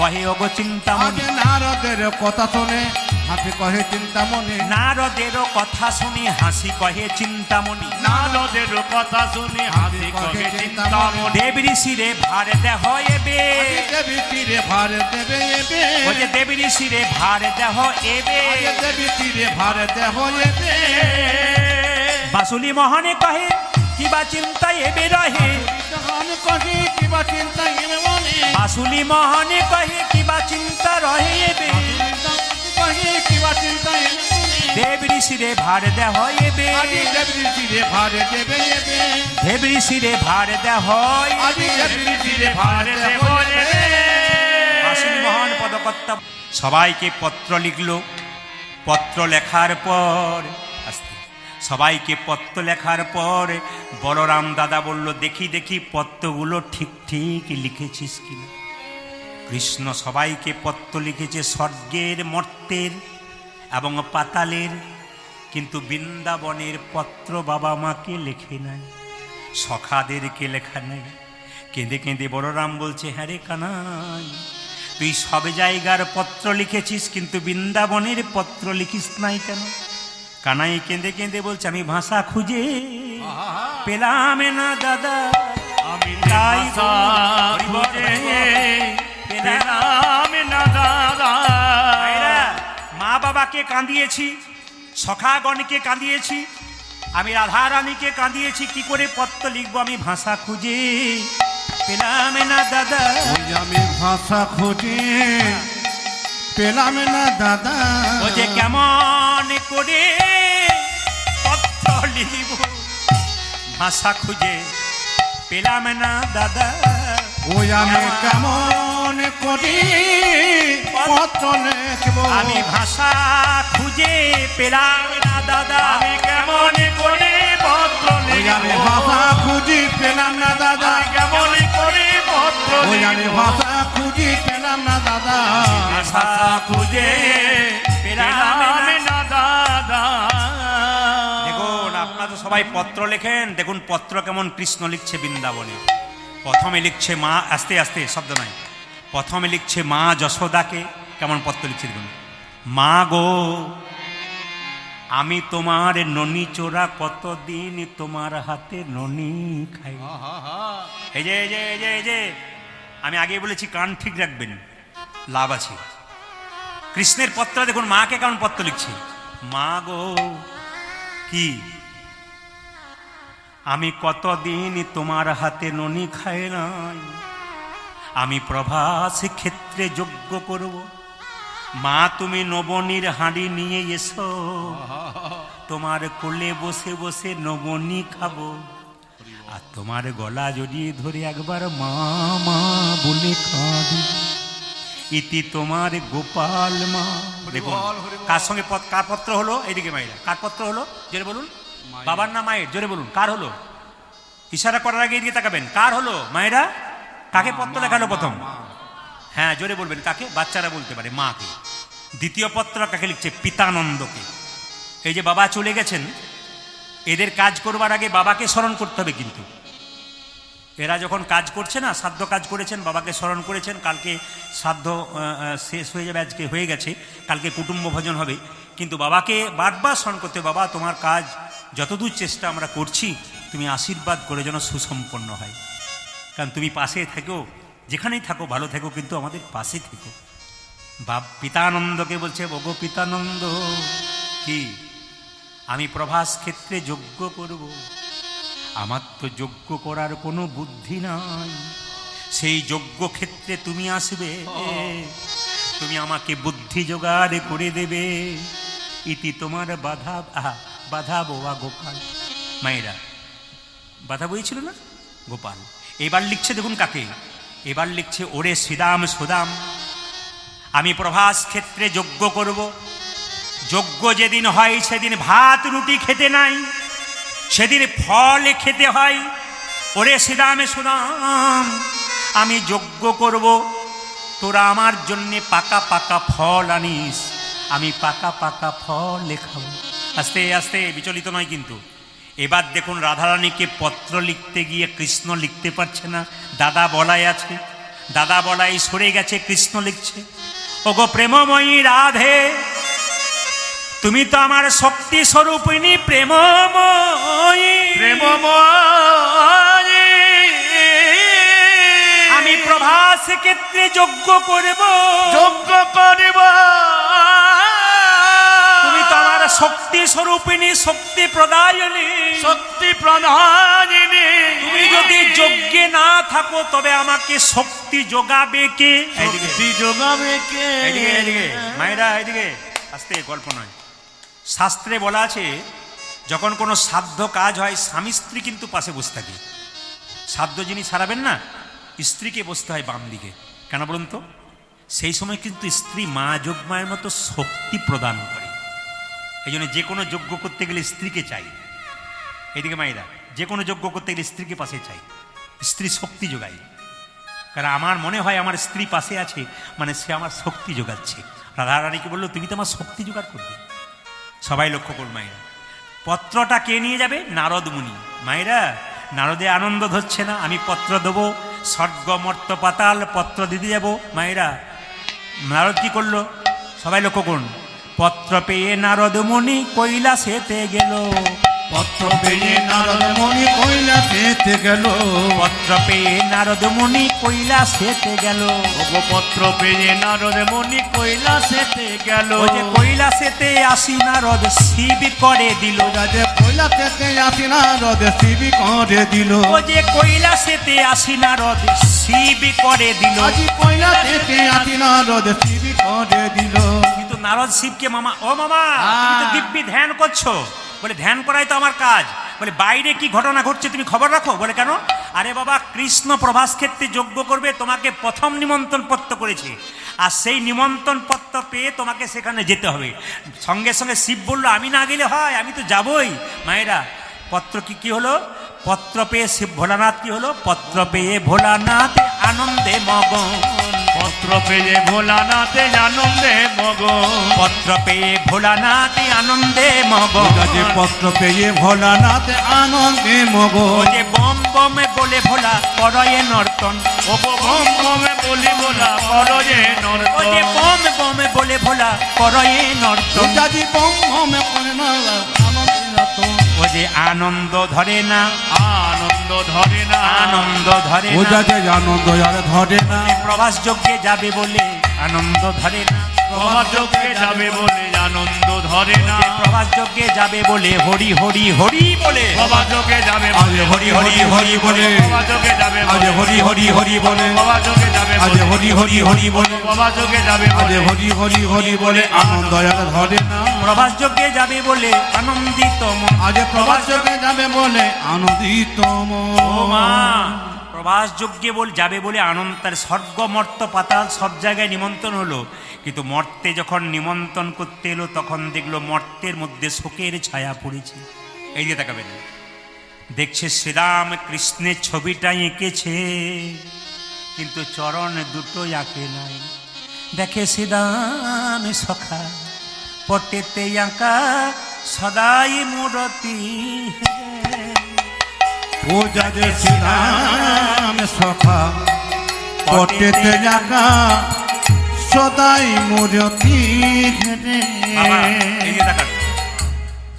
[SPEAKER 1] কহে ওগো চিন্তামণি,
[SPEAKER 2] নারদের কথা শুনে হাসি কহে চিন্তামণি,
[SPEAKER 1] নারদেরও কথা শুনি হাসি কহে চিন্তামণি,
[SPEAKER 2] নারদের কথা শুনে হাসি কহে চিন্তামণি,
[SPEAKER 1] দেব ঋষিরে ভার দেহ এবে,
[SPEAKER 2] দেবী তীরে ভার দেবে এবে,
[SPEAKER 1] ও যে দেব ঋষিরে ভার দেহ এবে,
[SPEAKER 2] দেবী তীরে ভার দেহ এবে,
[SPEAKER 1] বাসুলি মোহনে কহে কিবা চিন্তা এবে রহে,
[SPEAKER 2] তখন কহে কিবা চিন্তা এবে মনে,
[SPEAKER 1] বাসুলি মোহনে কহে কিবা চিন্তা রহে এবে,
[SPEAKER 2] কহে কিবা চিন্তা এবে মনে,
[SPEAKER 1] দেব ঋষিরে ভার দেহ এবে,
[SPEAKER 2] দেবী তীরে ভার দেবে এবে,
[SPEAKER 1] দেব ঋষিরে ভার দেহ
[SPEAKER 2] দেবী তীরে ভার দেব এবে।
[SPEAKER 1] বাসুলি মোহন পদকর্তা সবাইকে পত্র লিখলো। পত্র লেখার পর আস্তে সবাইকে পত্র লেখার পর বলরাম দাদা বলল দেখি দেখি পত্রগুলো ঠিক ঠিক লিখেছিস কিনা। কৃষ্ণ সবাইকে পত্র লিখেছে, স্বর্গের, মর্তের এবং পাতালের, কিন্তু বৃন্দাবনের পত্র বাবা মাকে লেখে নাই, সখাদেরকে লেখা নাই। কেঁদে কেঁদে বলরাম বলছে হ্যাঁ রে কানাই, তুই সব জায়গার পত্র লিখেছিস কিন্তু বৃন্দাবনের পত্র লিখিস নাই কেন? কানাই কেঁদে কেঁদে বলছে আমি ভাষা খুঁজে পেলাম না দাদা,
[SPEAKER 2] আমি
[SPEAKER 1] তাই
[SPEAKER 2] ভাষা খুঁজে পেলাম না দাদা।
[SPEAKER 1] ভাইরা, মা বাবাকে কাঁদিয়েছি, সখাগণকে কাঁদিয়েছি, আমি রাধারানীকে কাঁদিয়েছি, কি করে পত্র লিখবো? আমি ভাষা খুঁজে পেলাম না দাদা,
[SPEAKER 2] ওই আমি ভাষা খুঁজে পেলাম না দাদা।
[SPEAKER 1] ও যে কেমন করে পত্র লিখব, ভাষা খুঁজে পেলাম না দাদা,
[SPEAKER 2] ওই আমি কেমন করি পত্র লিখব,
[SPEAKER 1] আমি ভাষা খুঁজে পেলাম না দাদা,
[SPEAKER 2] আমি কেমন করে পত্র
[SPEAKER 1] ওই আমি
[SPEAKER 2] লিখব,
[SPEAKER 1] ভাষা
[SPEAKER 2] খুঁজি পেলাম না দাদা, কেমন করে পত্র ওই আমি ভাষা খুঁজি পেলাম না দাদা,
[SPEAKER 1] ভাষা খুঁজে পেলাম
[SPEAKER 2] না দাদা।
[SPEAKER 1] দেখুন আপনারা তো সবাই পত্র লেখেন, দেখুন পত্র কেমন কৃষ্ণ লিখছে বৃন্দাবনে। প্রথমে লিখছে মা, আস্তে আস্তে শব্দ নয়, প্রথমে লিখছে মা যশোদাকে, কেমন পত্র লিখছে দেখুন, মা গো আমি তোমার ননি চোরা, কতদিন তোমার হাতে ননি খাই। এই যে এই যে এই যে এই যে আমি আগে বলেছি কান ঠিক রাখবেন, লাভ আছে। কৃষ্ণের পত্র দেখুন মাকে কেমন পত্র লিখছে, মা গো কি আমি কতদিন তোমার হাতে ননি খাই নাই, আমি প্রভাস ক্ষেত্রে যজ্ঞ করব, মা তুমি নবনীর হাঁড়ি নিয়ে এসো, তোমার কোলে বসে বসে নবনী খাবো, আর তোমার গলা জড়িয়ে ধরে একবার মা মা বলে কাঁদি, ইতি তোমার গোপাল মা। দেখুন কার সঙ্গে কার পত্র হলো, এইদিকে মায়েরা কার পত্র হলো জোরে বলুন, বাবার না মায়ের? জোরে বলুন কার হলো, ইশারা করার আগে এদিকে তাকাবেন, কার হলো? মায়েরা কাকে পত্র লেখালো প্রথম? হ্যাঁ জোরে বলবেন কাকে, বাচ্চারা বলতে পারে মাকে। দ্বিতীয় পত্র কাকে লিখছে? পিতানন্দকে। এই যে বাবা চলে গেছেন, এদের কাজ করবার আগে বাবাকে স্মরণ করতে হবে, কিন্তু এরা যখন কাজ করছে না, শ্রাদ্ধ কাজ করেছেন, বাবাকে স্মরণ করেছেন, কালকে শ্রাদ্ধ শেষ হয়ে যাবে, আজকে হয়ে গেছে, কালকে কুটুম্ব ভোজন হবে, কিন্তু বাবাকে বারবার স্মরণ করতে, বাবা তোমার কাজ যতদূর চেষ্টা আমরা করছি, তুমি আশীর্বাদ করে যেন সুসম্পন্ন হয়, কারণ তুমি পাশে থেকো, যেখানেই থাকো ভালো থেকো, কিন্তু আমাদের পাশে থেকো। পিতানন্দকে বলছে ওগো পিতানন্দ কি আমি প্রভাস ক্ষেত্রে যজ্ঞ করব, আমার তো যজ্ঞ করার কোনো বুদ্ধি নাই, সেই যজ্ঞ ক্ষেত্রে তুমি আসবে, তুমি আমাকে বুদ্ধি জোগাড় করে দেবে। ইতি তোমার বাধা বোয়া গোপাল। মায়েরা বাধা বইছিল না গোপাল। এবার লিখছে দেখুন কাকে, এবার লিখছে ওরে শ্রীদাম সুদাম, আমি প্রভাস ক্ষেত্রে যজ্ঞ করব। যজ্ঞ যেদিন হয় সেদিন ভাত রুটি খেতে নাই, সেদিন ফল খেতে হয়। ওরে শ্রীদামে সুদাম, আমি যজ্ঞ করব, তোরা আমার জন্যে পাকা পাকা ফল আনিস, আমি পাকা পাকা ফল খাবো। আস্তে আস্তে, বিচলিত নয় কিন্তু। এবার দেখুন রাধারানীকে পত্র লিখতে গিয়ে কৃষ্ণ লিখতে পারছে না, দাদা বলায় আছে, দাদা বলাই সরে গেছে, কৃষ্ণ লিখছে ওগো প্রেমময়ী রাধে, তুমি তো আমার শক্তি স্বরূপিণী প্রেমময়ী,
[SPEAKER 2] প্রেমময়ী
[SPEAKER 1] আমি প্রভাস ক্ষেত্রে যজ্ঞ করব,
[SPEAKER 2] যজ্ঞ করিব।
[SPEAKER 1] তুমি তো আমার শক্তি স্বরূপিণী শক্তি প্রদায়িনী,
[SPEAKER 2] শক্তি প্রদায়িনী,
[SPEAKER 1] তুমি যদি যজ্ঞে না থাকো তবে আমাকে শক্তি যোগাবে কে?
[SPEAKER 2] শক্তি যোগাবে কে?
[SPEAKER 1] এদিকে এদিকে মায়েরা এদিকে আস্তে, গল্প নয়। শাস্ত্রে বলা আছে যখন কোনো সাধ্য কাজ হয় স্বামী স্ত্রী কিন্তু পাশে বসে থাকে। সাধ্য যিনি সারাবেন না, স্ত্রীকে বসতে হয় বাম দিকে। কেন বলুন তো? সেই সময় কিন্তু স্ত্রী মা যোগমায়ের মতো শক্তি প্রদান করে। এই জন্য যে কোনো যজ্ঞ করতে গেলে স্ত্রীকে চাই। এইদিকে মায়েরা, যে কোনো যজ্ঞ করতে গেলে স্ত্রীকে পাশে চাই, স্ত্রী শক্তি যোগায়। কারণ আমার মনে হয় আমার স্ত্রী পাশে আছে মানে সে আমার শক্তি যোগাচ্ছে। রাধারানীকে বললো তুমি তো আমার শক্তি জোগাড় করবে। সবাই লক্ষ্য করুন মায়েরা, পত্রটা কে নিয়ে যাবে? নারদ মুনি। মায়েরা, নারদে আনন্দ ধরছে না, আমি পত্র দেবো, স্বর্গ মর্ত পাতাল পত্র দিতে যাবো। মায়েরা, নারদ কি করলো? সবাই লক্ষ্য করুন, পত্র পেয়ে নারদ মুনি কৈলাসেতে গেল,
[SPEAKER 2] পত্র পেয়ে নারদ মুনি কৈলাসেতে গেল,
[SPEAKER 1] পত্র পেয়ে নারদ মুনি কৈলাসেতে গেল।
[SPEAKER 2] ওগো পত্র পেয়ে নারদ মুনি কৈলাসেতে গেল।
[SPEAKER 1] ও যে কৈলাসেতে আসি নারদ শিব করে দিল,
[SPEAKER 2] যে কৈলাসেতে আসি নারদ শিব করে দিল,
[SPEAKER 1] ও যে কৈলাসেতে আসি নারদ শিব করে দিল।
[SPEAKER 2] আজি কৈলাসেতে আসি নারদ শিব করে দিল।
[SPEAKER 1] কিন্তু নারদ শিবকে মামা, ও মামা তুমি তো দিব্যি ধ্যান করছো। বলে ধ্যান করাই তো আমার কাজ। বলে বাইরে কি ঘটনা ঘটছে তুমি খবর রাখো। বলে কেন? আরে বাবা, কৃষ্ণ প্রভাস ক্ষেত্রে যজ্ঞ করবে, তোমাকে প্রথম নিমন্ত্রণ পত্র করেছে, আর সেই নিমন্ত্রণ পত্র পেয়ে তোমাকে সেখানে যেতে হবে। সঙ্গে সঙ্গে শিব বললো আমি না গেলে হয়, আমি তো যাবই। মায়েরা, পত্র কি হলো? পত্র পেয়ে শিব ভোলানাথ কি হলো? পত্র পেয়ে ভোলানাথ আনন্দে মগন,
[SPEAKER 2] পত্র পেয়ে ভোলানাথে আনন্দে মগন,
[SPEAKER 1] পত্র পেয়ে ভোলানাথ আনন্দে মগন।
[SPEAKER 2] যে পত্র পেয়ে ভোলানাথ আনন্দে মগন।
[SPEAKER 1] ও যে বম বমে বলে ভোলা করয়ে নর্তন,
[SPEAKER 2] ও বম বমে বলি ভোলা করয়ে
[SPEAKER 1] ও
[SPEAKER 2] নর্তন।
[SPEAKER 1] যে বম বমে বলে ভোলা করয়ে নর্তন।
[SPEAKER 2] যদি বম বমে করে না আনন্দে নর্তন।
[SPEAKER 1] ও যে আনন্দ ধরে না,
[SPEAKER 2] আনন্দ ধরে না,
[SPEAKER 1] আনন্দ ধরে
[SPEAKER 2] ও
[SPEAKER 1] না।
[SPEAKER 2] যে আনন্দ আর ধরে না।
[SPEAKER 1] প্রভাস যজ্ঞে যাবে বলে আনন্দ ধরে না,
[SPEAKER 2] প্রভাস যজ্ঞে যাবে বলে আনন্দ ধরে না।
[SPEAKER 1] প্রভাস যজ্ঞে যাবে বলে হরি হরি হরি বলে,
[SPEAKER 2] প্রভাস যজ্ঞে যাবে
[SPEAKER 1] আজ হরি হরি হরি বলে,
[SPEAKER 2] প্রভাস যজ্ঞে যাবে
[SPEAKER 1] আজ হরি হরি হরি বলে,
[SPEAKER 2] প্রভাস যজ্ঞে যাবে
[SPEAKER 1] আজ হরি হরি হরি বলে,
[SPEAKER 2] প্রভাস যজ্ঞে যাবে
[SPEAKER 1] আজ হরি হরি হরি বলে
[SPEAKER 2] আনন্দ আর ধরে না।
[SPEAKER 1] প্রভাস যজ্ঞে যাবে বলে আনন্দিত মন।
[SPEAKER 2] আজ প্রভাস যজ্ঞে যাবে বলে আনন্দিত মন।
[SPEAKER 1] ও মা, প্রভাস যজ্ঞে যাবে বলে আনন্দ, তার স্বর্গ মর্ত পাতাল সব জায়গায় নিমন্ত্রণ হলো, কিন্তু মর্তে যখন নিমন্ত্রণ করতে এলো তখন দেখলো মর্তের মধ্যে শোকের ছায়া পড়েছে। এই যে তাকাবেন, দেখছে শ্রীরাম কৃষ্ণের ছবিটা এঁকেছে কিন্তু চরণ দুটো আঁকে নাই। দেখে শ্রীরাম সখা পটেতে আঁকা সদাই মূরতি,
[SPEAKER 2] পূজা যে শ্রীরাম সখা পটেতে জাগা সদাই মূরতি ঘেরে।
[SPEAKER 1] বাবা, এই যে তাকান,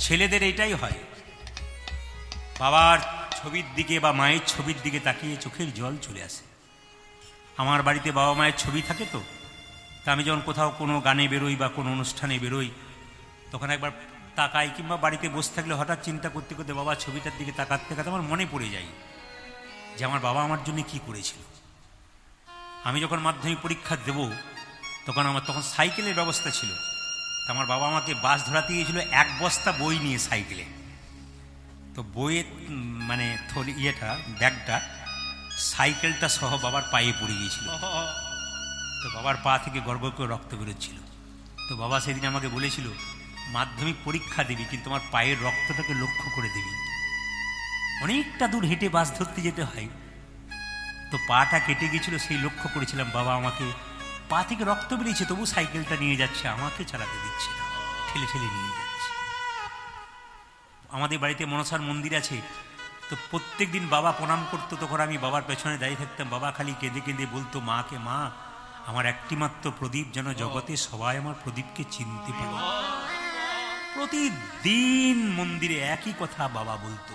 [SPEAKER 1] ছেলেদের এইটাই হয়, বাবার ছবির দিকে বা মায়ের ছবির দিকে তাকিয়ে চোখের জল চলে আসে। আমার বাড়িতে বাবা মায়ের ছবি থাকে তো, তা আমি যখন কোথাও কোনো গানে বেরোই বা কোনো অনুষ্ঠানে বেরোই তখন একবার তাকাই, কিংবা বাড়িতে বসে থাকলে হঠাৎ চিন্তা করতে করতে বাবার ছবিটার দিকে তাকাতে তাকাতে আমার মনে পড়ে যায় যে আমার বাবা আমার জন্য কি করেছিল। আমি যখন মাধ্যমিক পরীক্ষা দেব তখন আমার সাইকেলের ব্যবস্থা ছিল। তো আমার বাবা আমাকে বাস ধরাতে গিয়েছিল 1 বস্তা বই নিয়ে সাইকেলে। তো বইয়ের মানে ব্যাগটা সাইকেলটা সহ বাবার পায়ে পড়ে গিয়েছিল। তো বাবার পা থেকে গর্ব করে রক্ত বেরোচ্ছিল। তো বাবা সেদিন আমাকে বলেছিল, মাধ্যমিক পরীক্ষা দিবি কিন্তু আমার পায়ের রক্তটাকে লক্ষ্য করে দিবি। অনেকটা দূর হেঁটে বাস ধরতে যেতে হয়, তো পাটা কেটে গিয়েছিল, সেই লক্ষ্য করেছিলাম। বাবা আমাকে পা থেকে রক্ত বেরিয়েছে তবু সাইকেলটা নিয়ে যাচ্ছে, আমাকে চালাতে দিচ্ছে না, ঠেলে ঠেলে নিয়ে যাচ্ছে। আমাদের বাড়িতে মনসার মন্দির আছে, তো প্রত্যেক দিন বাবা প্রণাম করতো, তখন আমি বাবার পেছনে দাঁড়িয়ে থাকতাম। বাবা খালি কেঁদে কেঁদে বলতো মাকে, মা আমার একটিমাত্র প্রদীপ যেন জগতে সবাই আমার প্রদীপকে চিনতে পারে। প্রতিদিন মন্দিরে একই কথা বাবা বলতো।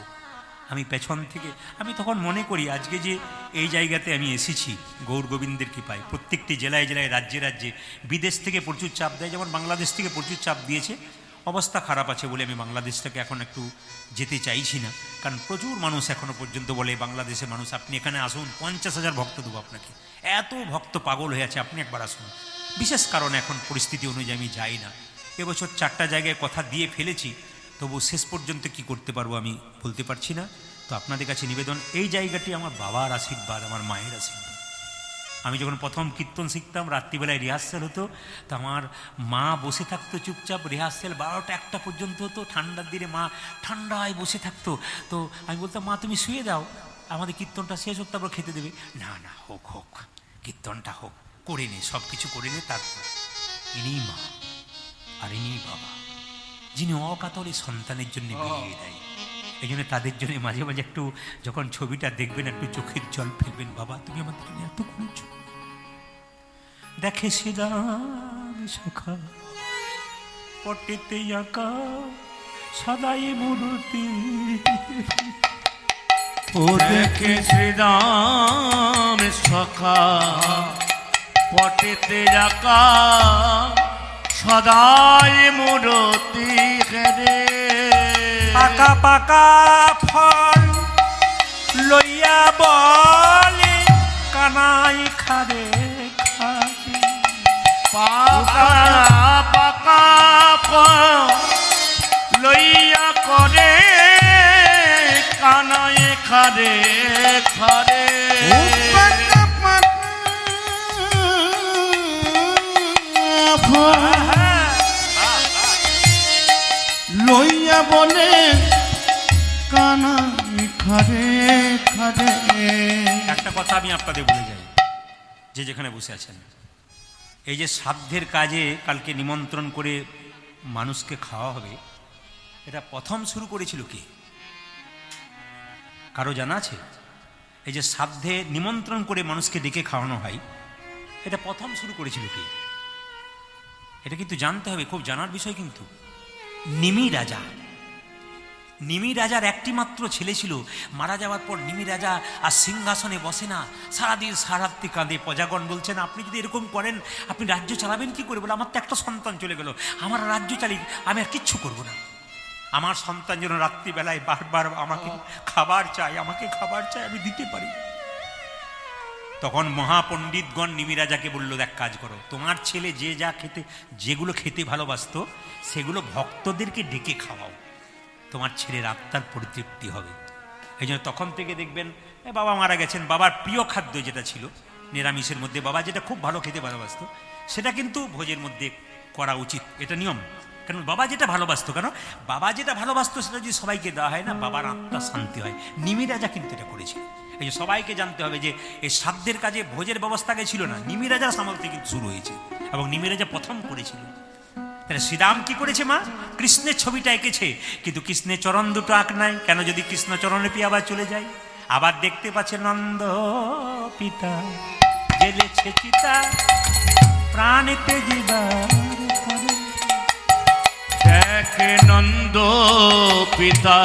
[SPEAKER 1] আমি পেছন থেকে, আমি তখন মনে করি আজকে যে এই জায়গাতে আমি এসেছি গৌর গোবিন্দের কৃপায়। প্রত্যেকটি জেলায় জেলায়, রাজ্যে রাজ্যে বিদেশ থেকে প্রচুর চাপ দেয়, যেমন বাংলাদেশ থেকে প্রচুর চাপ দিয়েছে। অবস্থা খারাপ আছে বলে আমি বাংলাদেশটাকে এখন একটু যেতে চাইছি না, কারণ প্রচুর মানুষ এখনো পর্যন্ত বলে বাংলাদেশের মানুষ আপনি এখানে আসুন, 50,000 ভক্ত দেবো আপনাকে। এত ভক্ত পাগল হয়ে আছে, আপনি একবার আসুন। বিশেষ কারণে এখন পরিস্থিতি অনুযায়ী আমি যাই না। এবছর 4টা জায়গায় কথা দিয়ে ফেলেছি, তবু শেষ পর্যন্ত কি করতে পারবো আমি বলতে পারছি না। তো আপনাদের কাছে নিবেদন, এই জায়গাটি আমার বাবার আশীর্বাদ, আমার মায়ের আশীর্বাদ। আমি যখন প্রথম কীর্তন শিখতাম, রাত্রিবেলায় রিহার্সাল হতো, তো আমার মা বসে থাকতো চুপচাপ। রিহার্সাল 12টা 1টা পর্যন্ত হতো, ঠান্ডার দিনে মা ঠান্ডায় বসে থাকতো। তো আমি বলতাম, মা তুমি শুয়ে দাও, আমাদের কীর্তনটা শেষ হোক, তারপর খেতে দেবে। না না, হোক হোক, কীর্তনটা হোক, করে নে, সব কিছু করে নে, তারপর। ইনি মা আর ইনি বাবা, যিনি অকাতরে সন্তানের জন্য বিলিয়ে দেয়। এই জন্য তাদের জন্য মাঝে মাঝে একটু যখন ছবিটা দেখবেন একটু চোখের জল ফেলবেন। বাবা তুমি আমাদের জন্য এত করেছো। দেখে শ্রীরাম সখা পটেতে আঁকা সদাই মূর্তি,
[SPEAKER 2] ও দেখে শ্রীরাম সখা পটেতে আঁকা সদাই মূর্তি রে।
[SPEAKER 1] পাকা পাকা ফল লইয়া বলে কানাই খারে খাবে।
[SPEAKER 2] পাকা পাকা ফল লইয়া করে কানাই খারে খারে। লইয়া বলে কানা খারে খারে।
[SPEAKER 1] একটা কথা আমি আপনাদের বলে যাই, যে যেখানে বসে আছেন, এই যে শ্রাদ্ধের কাজে কালকে নিমন্ত্রণ করে মানুষকে খাওয়া হবে, এটা প্রথম শুরু করেছিল কে? কারো জানা আছে? এই যে শ্রাদ্ধে নিমন্ত্রণ করে মানুষকে ডেকে খাওয়ানো হয়, এটা প্রথম শুরু করেছিল কে? এটা কিন্তু জানতে হবে, খুব জানার বিষয়। কিন্তু নিমি রাজা, নিমি রাজার একটি মাত্র ছেলে ছিল। মারা যাওয়ার পর নিমি রাজা আর সিংহাসনে বসে না, সারাদিন সারাত্রি কাঁদে। প্রজাগণ বলছেন আপনি যদি এরকম করেন আপনি রাজ্য চালাবেন কি করে? বলে আমার তো একটা সন্তান চলে গেল, আমার রাজ্য চালি, আমি আর কিচ্ছু করবো না। আমার সন্তান যেন রাত্রিবেলায় বারবার আমাকে খাবার চাই, আমাকে খাবার চাই, আমি দিতে পারি। তখন মহাপণ্ডিতগণ নিমি রাজাকে বলল, দেখ কাজ করো, তোমার ছেলে যে যা খেতে, যেগুলো খেতে ভালোবাসতো সেগুলো ভক্তদেরকে ডেকে খাওয়াও, তোমার ছেলের আত্মার পরিতৃপ্তি হবে। এই জন্য তখন থেকে দেখবেন বাবা মারা গেছেন, বাবার প্রিয় খাদ্য যেটা ছিল নিরামিষের মধ্যে, বাবা যেটা খুব ভালো খেতে ভালোবাসতো সেটা কিন্তু ভোজের মধ্যে করা উচিত, এটা নিয়ম। কারণ বাবা যেটা ভালোবাসতো, কেন বাবা যেটা ভালোবাসতো সেটা যদি সবাইকে দেওয়া হয় না, বাবার আত্মা শান্তি হয়। নিমি রাজা কিন্তু এটা করেছিল। এই যে সবাইকে জানতে হবে যে এই শ্রাদ্ধের কাজে ভোজের ব্যবস্থা আগে ছিল না, নিমি রাজার সামল থেকে কিন্তু শুরু হয়েছে, এবং নিমি রাজা প্রথম করেছিল। তাহলে শ্রীরাম কি করেছে? মা কৃষ্ণের ছবিটা এঁকেছে, কিন্তু কৃষ্ণের চরণ দুটো আঁক নাই কেন? যদি কৃষ্ণ চরণে পেয়ে আবার চলে যায়, আবার দেখতে পাচ্ছে নন্দ পিতা জেলেছে চিতা প্রাণেতে জীবার করে।
[SPEAKER 2] দেখে নন্দ পিতা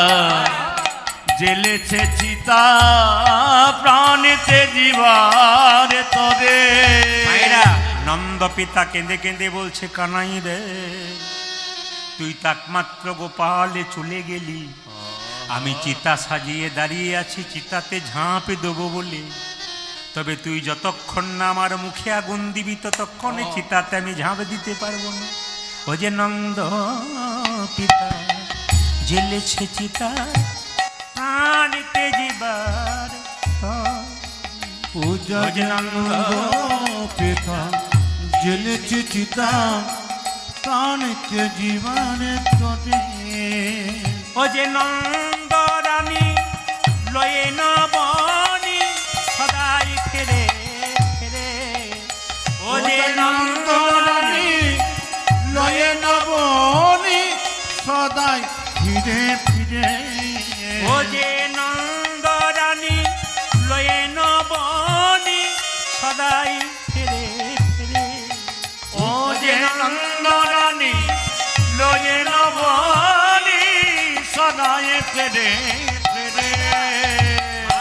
[SPEAKER 2] জেলেছে চিতা প্রাণেতে জীবার তরে।
[SPEAKER 1] মায়েরা, নন্দ পিতা কেঁদে কেঁদে বলছে, কানাই রে তুই তো একমাত্র গোপালে চলে গেলি, আমি চিতা সাজিয়ে দাঁড়িয়ে আছি চিতাতে ঝাঁপে দেবো বলে, তবে তুই যতক্ষণ না আমার মুখে আগুন দিবি ততক্ষণে চিতাতে আমি ঝাঁপ দিতে পারবো না। ও যে নন্দ পিতা জেলেছে চিতা প্রাণীতে জীবার
[SPEAKER 2] পূজা নন্দ পিতা জেলেছে চিতা প্রাণীতে জীবনে তোরে।
[SPEAKER 1] ও যে নন্দ রানী লয়ে নবনী সদাই ফেরে ফেরে। ও যে নন্দ রানী
[SPEAKER 2] লয়ে নবনী সদাই ফিরে ফিরে।
[SPEAKER 1] ও যে নন্দ রানী লয়ে নবনী সদাই ফেরে ফেরে।
[SPEAKER 2] ও যে নন্দ রানী লয়ে নবনী সদাই ফিরে ফিরে।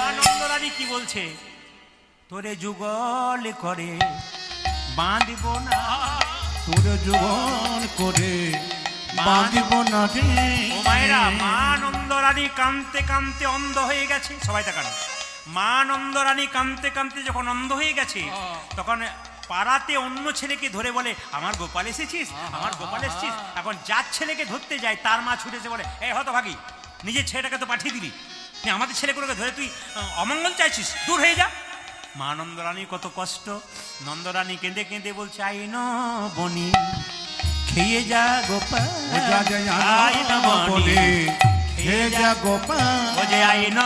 [SPEAKER 1] আনন্দ রানী কি বলছে? তোরে যুগল করে বাঁধব না,
[SPEAKER 2] তোর জীবন করে বাঁধিব না রে।
[SPEAKER 1] ও মায়েরা, মা আনন্দ রানী কাঁদতে কাঁদতে অন্ধ হয়ে গেছে। সবাই তাকান। মা আনন্দ রানী কাঁদতে কাঁদতে যখন অন্ধ হয়ে গেছে তখন পাড়াতে অন্য ছেলেকে ধরে বলে, আমার গোপাল এসেছিস, আমার গোপাল এসেছিস। এখন যার ছেলেকে ধরতে যায় তার মা ছুটে এসে বলে, এই হতভাগী, নিজের ছেলেটাকে তো পাঠিয়ে দিলি, তুই আমাদের ছেলেগুলোকে ধরে তুই অমঙ্গল চাইছিস, দূর হয়ে যা। মা নন্দরানীর কত কষ্ট। নন্দরানী কেঁদে কেঁদে বলছে, আইন বনি খেয়ে যা গোপাল, আইন বনি
[SPEAKER 2] হে যা গোপাল।
[SPEAKER 1] ও যে আইন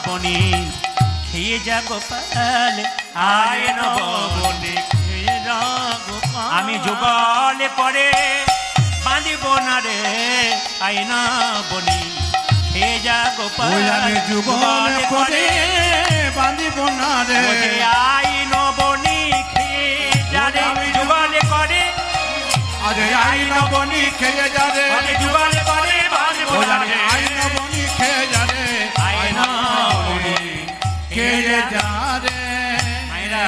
[SPEAKER 1] বনি খেয়ে যা গোপাল, আইন বনি খেয়ে যা গোপাল। আমি যুগল করে বাঁধিব না রে, আইন বনি খেয়ে যা গোপাল।
[SPEAKER 2] আমি যুগল করে বাঁধিব না রে।
[SPEAKER 1] ও যে আইন বনি খেয়ে যা রে, যুগল করে
[SPEAKER 2] আরে আইন বনি খেয়ে যা রে।
[SPEAKER 1] যুগল করে বাঁধিব না রে,
[SPEAKER 2] আইন বনি খেয়ে যা রে।
[SPEAKER 1] আইন বনি
[SPEAKER 2] খেয়ে যা রে।
[SPEAKER 1] মায়েরা,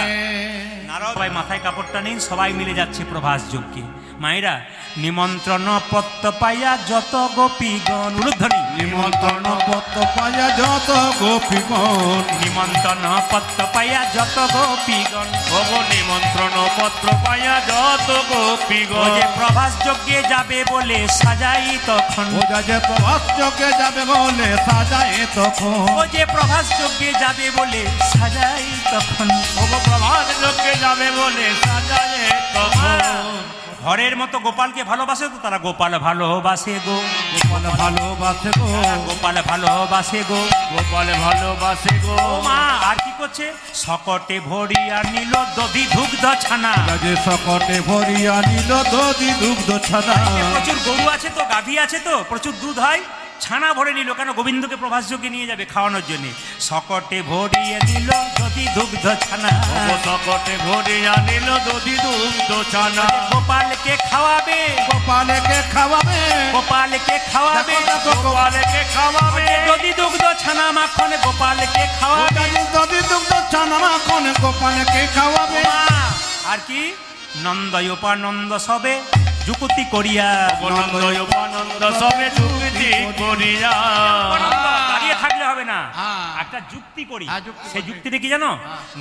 [SPEAKER 1] সবাই মাথায় কাপড়টা নেই, সবাই মিলে যাচ্ছে প্রভাস যজ্ঞে। মায়েরা, নিমন্ত্রণ পত্র পাইয়া যত গোপীগণ, উলুধ্বনি,
[SPEAKER 2] নিমন্ত্রণ পত্র পাইয়া যত গোপীগণ,
[SPEAKER 1] নিমন্ত্রণ পত্র পাইয়া যত গোপীগণ,
[SPEAKER 2] ওগো নিমন্ত্রণ পত্র পাইয়া যত
[SPEAKER 1] ও
[SPEAKER 2] গোপীগণ।
[SPEAKER 1] যে প্রভাস যজ্ঞে যাবে বলে সাজাই তখন,
[SPEAKER 2] ও যে প্রভাস যজ্ঞে যাবে বলে সাজায় তখন,
[SPEAKER 1] ও যে প্রভাস যজ্ঞে যাবে বলে সাজাই তখন,
[SPEAKER 2] ওগো প্রভাস যজ্ঞে যাবে বলে সাজায় তখন।
[SPEAKER 1] ঘরের মতো গোপালকে ভালোবাসে তো তারা গোপাল ভালোবাসে গো,
[SPEAKER 2] গোপাল ভালোবাসে গো,
[SPEAKER 1] গোপাল ভালোবাসে গো,
[SPEAKER 2] গোপাল ভালোবাসে গো।
[SPEAKER 1] ও মা আর কি করছে? সকটে ভরিয়া নিল দধি দুগ্ধ ছানা,
[SPEAKER 2] যে সকটে ভরিয়া নিল দধি দুগ্ধ ছানা।
[SPEAKER 1] প্রচুর গরু আছে তো, গাভী আছে তো, প্রচুর দুধ হয়, ছানা ভরে নিল। কেন? গোবিন্দকে প্রভাস যোগে নিয়ে যাবে খাওয়ানোর জন্য। সকটে ভরিয়ে নিল দধি দুগ্ধ ছানা,
[SPEAKER 2] ওগো সকটে ভরিয়া নিল দধি দুগ্ধ ছানা।
[SPEAKER 1] গোপালকে খাওয়াবে,
[SPEAKER 2] গোপালকে খাওয়াবে,
[SPEAKER 1] গোপালকে খাওয়াবে,
[SPEAKER 2] গোপালকে খাওয়াবে।
[SPEAKER 1] দধি দুগ্ধ ছানা মাখন গোপালকে খাওয়াবে।
[SPEAKER 2] দধি দুগ্ধ ছানা মাখন গোপালকে খাওয়াবে।
[SPEAKER 1] মা আর কি? নন্দয়োপানন্দ সবে যুকুতি করিয়া,
[SPEAKER 2] নন্দয়োপানন্দ সবে যুক্তি করিয়া।
[SPEAKER 1] দাঁড়িয়ে থাকলে হবে না,
[SPEAKER 2] হ্যাঁ।
[SPEAKER 1] একটা যুক্তি করি।
[SPEAKER 2] হ্যাঁ, যুক্তি
[SPEAKER 1] সেই
[SPEAKER 2] করি।
[SPEAKER 1] যুক্তিটা কি জানো?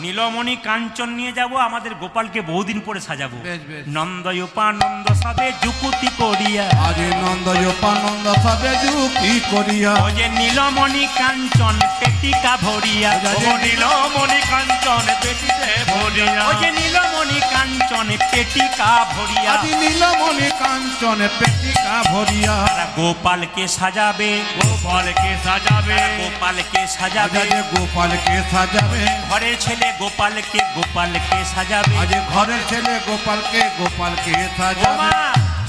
[SPEAKER 1] নীলমণি কাঞ্চন নিয়ে যাব, আমাদের গোপালকে বহুদিন পরে সাজাবো।
[SPEAKER 2] বেশ, বেশ।
[SPEAKER 1] নন্দয়োপানন্দ সবে যুকুতি করিয়া,
[SPEAKER 2] আজ নন্দয়োপানন্দ সবে যুক্তি করিয়া।
[SPEAKER 1] ও যে নীলমণি কাঞ্চন পেটিকা ভরিয়া,
[SPEAKER 2] ওগো নীলমণি কাঞ্চন পেটিতে ভরিয়া।
[SPEAKER 1] ও যে নীলমণি কাঞ্চন পেটিকা ভরিয়া,
[SPEAKER 2] আজ নীলমণি কাঞ্চন পেটিকা ভরিয়া।
[SPEAKER 1] তারা গোপালকে সাজাবে,
[SPEAKER 2] গোপালকে সাজাবে,
[SPEAKER 1] গোপালকে সাজাবে,
[SPEAKER 2] আজ গোপালকে সাজাবে।
[SPEAKER 1] ঘরের ছেলে গোপালকে, গোপালকে সাজাবে।
[SPEAKER 2] আজ ঘরের ছেলে গোপালকে, গোপালকে
[SPEAKER 1] ও
[SPEAKER 2] সাজাবে।
[SPEAKER 1] মা,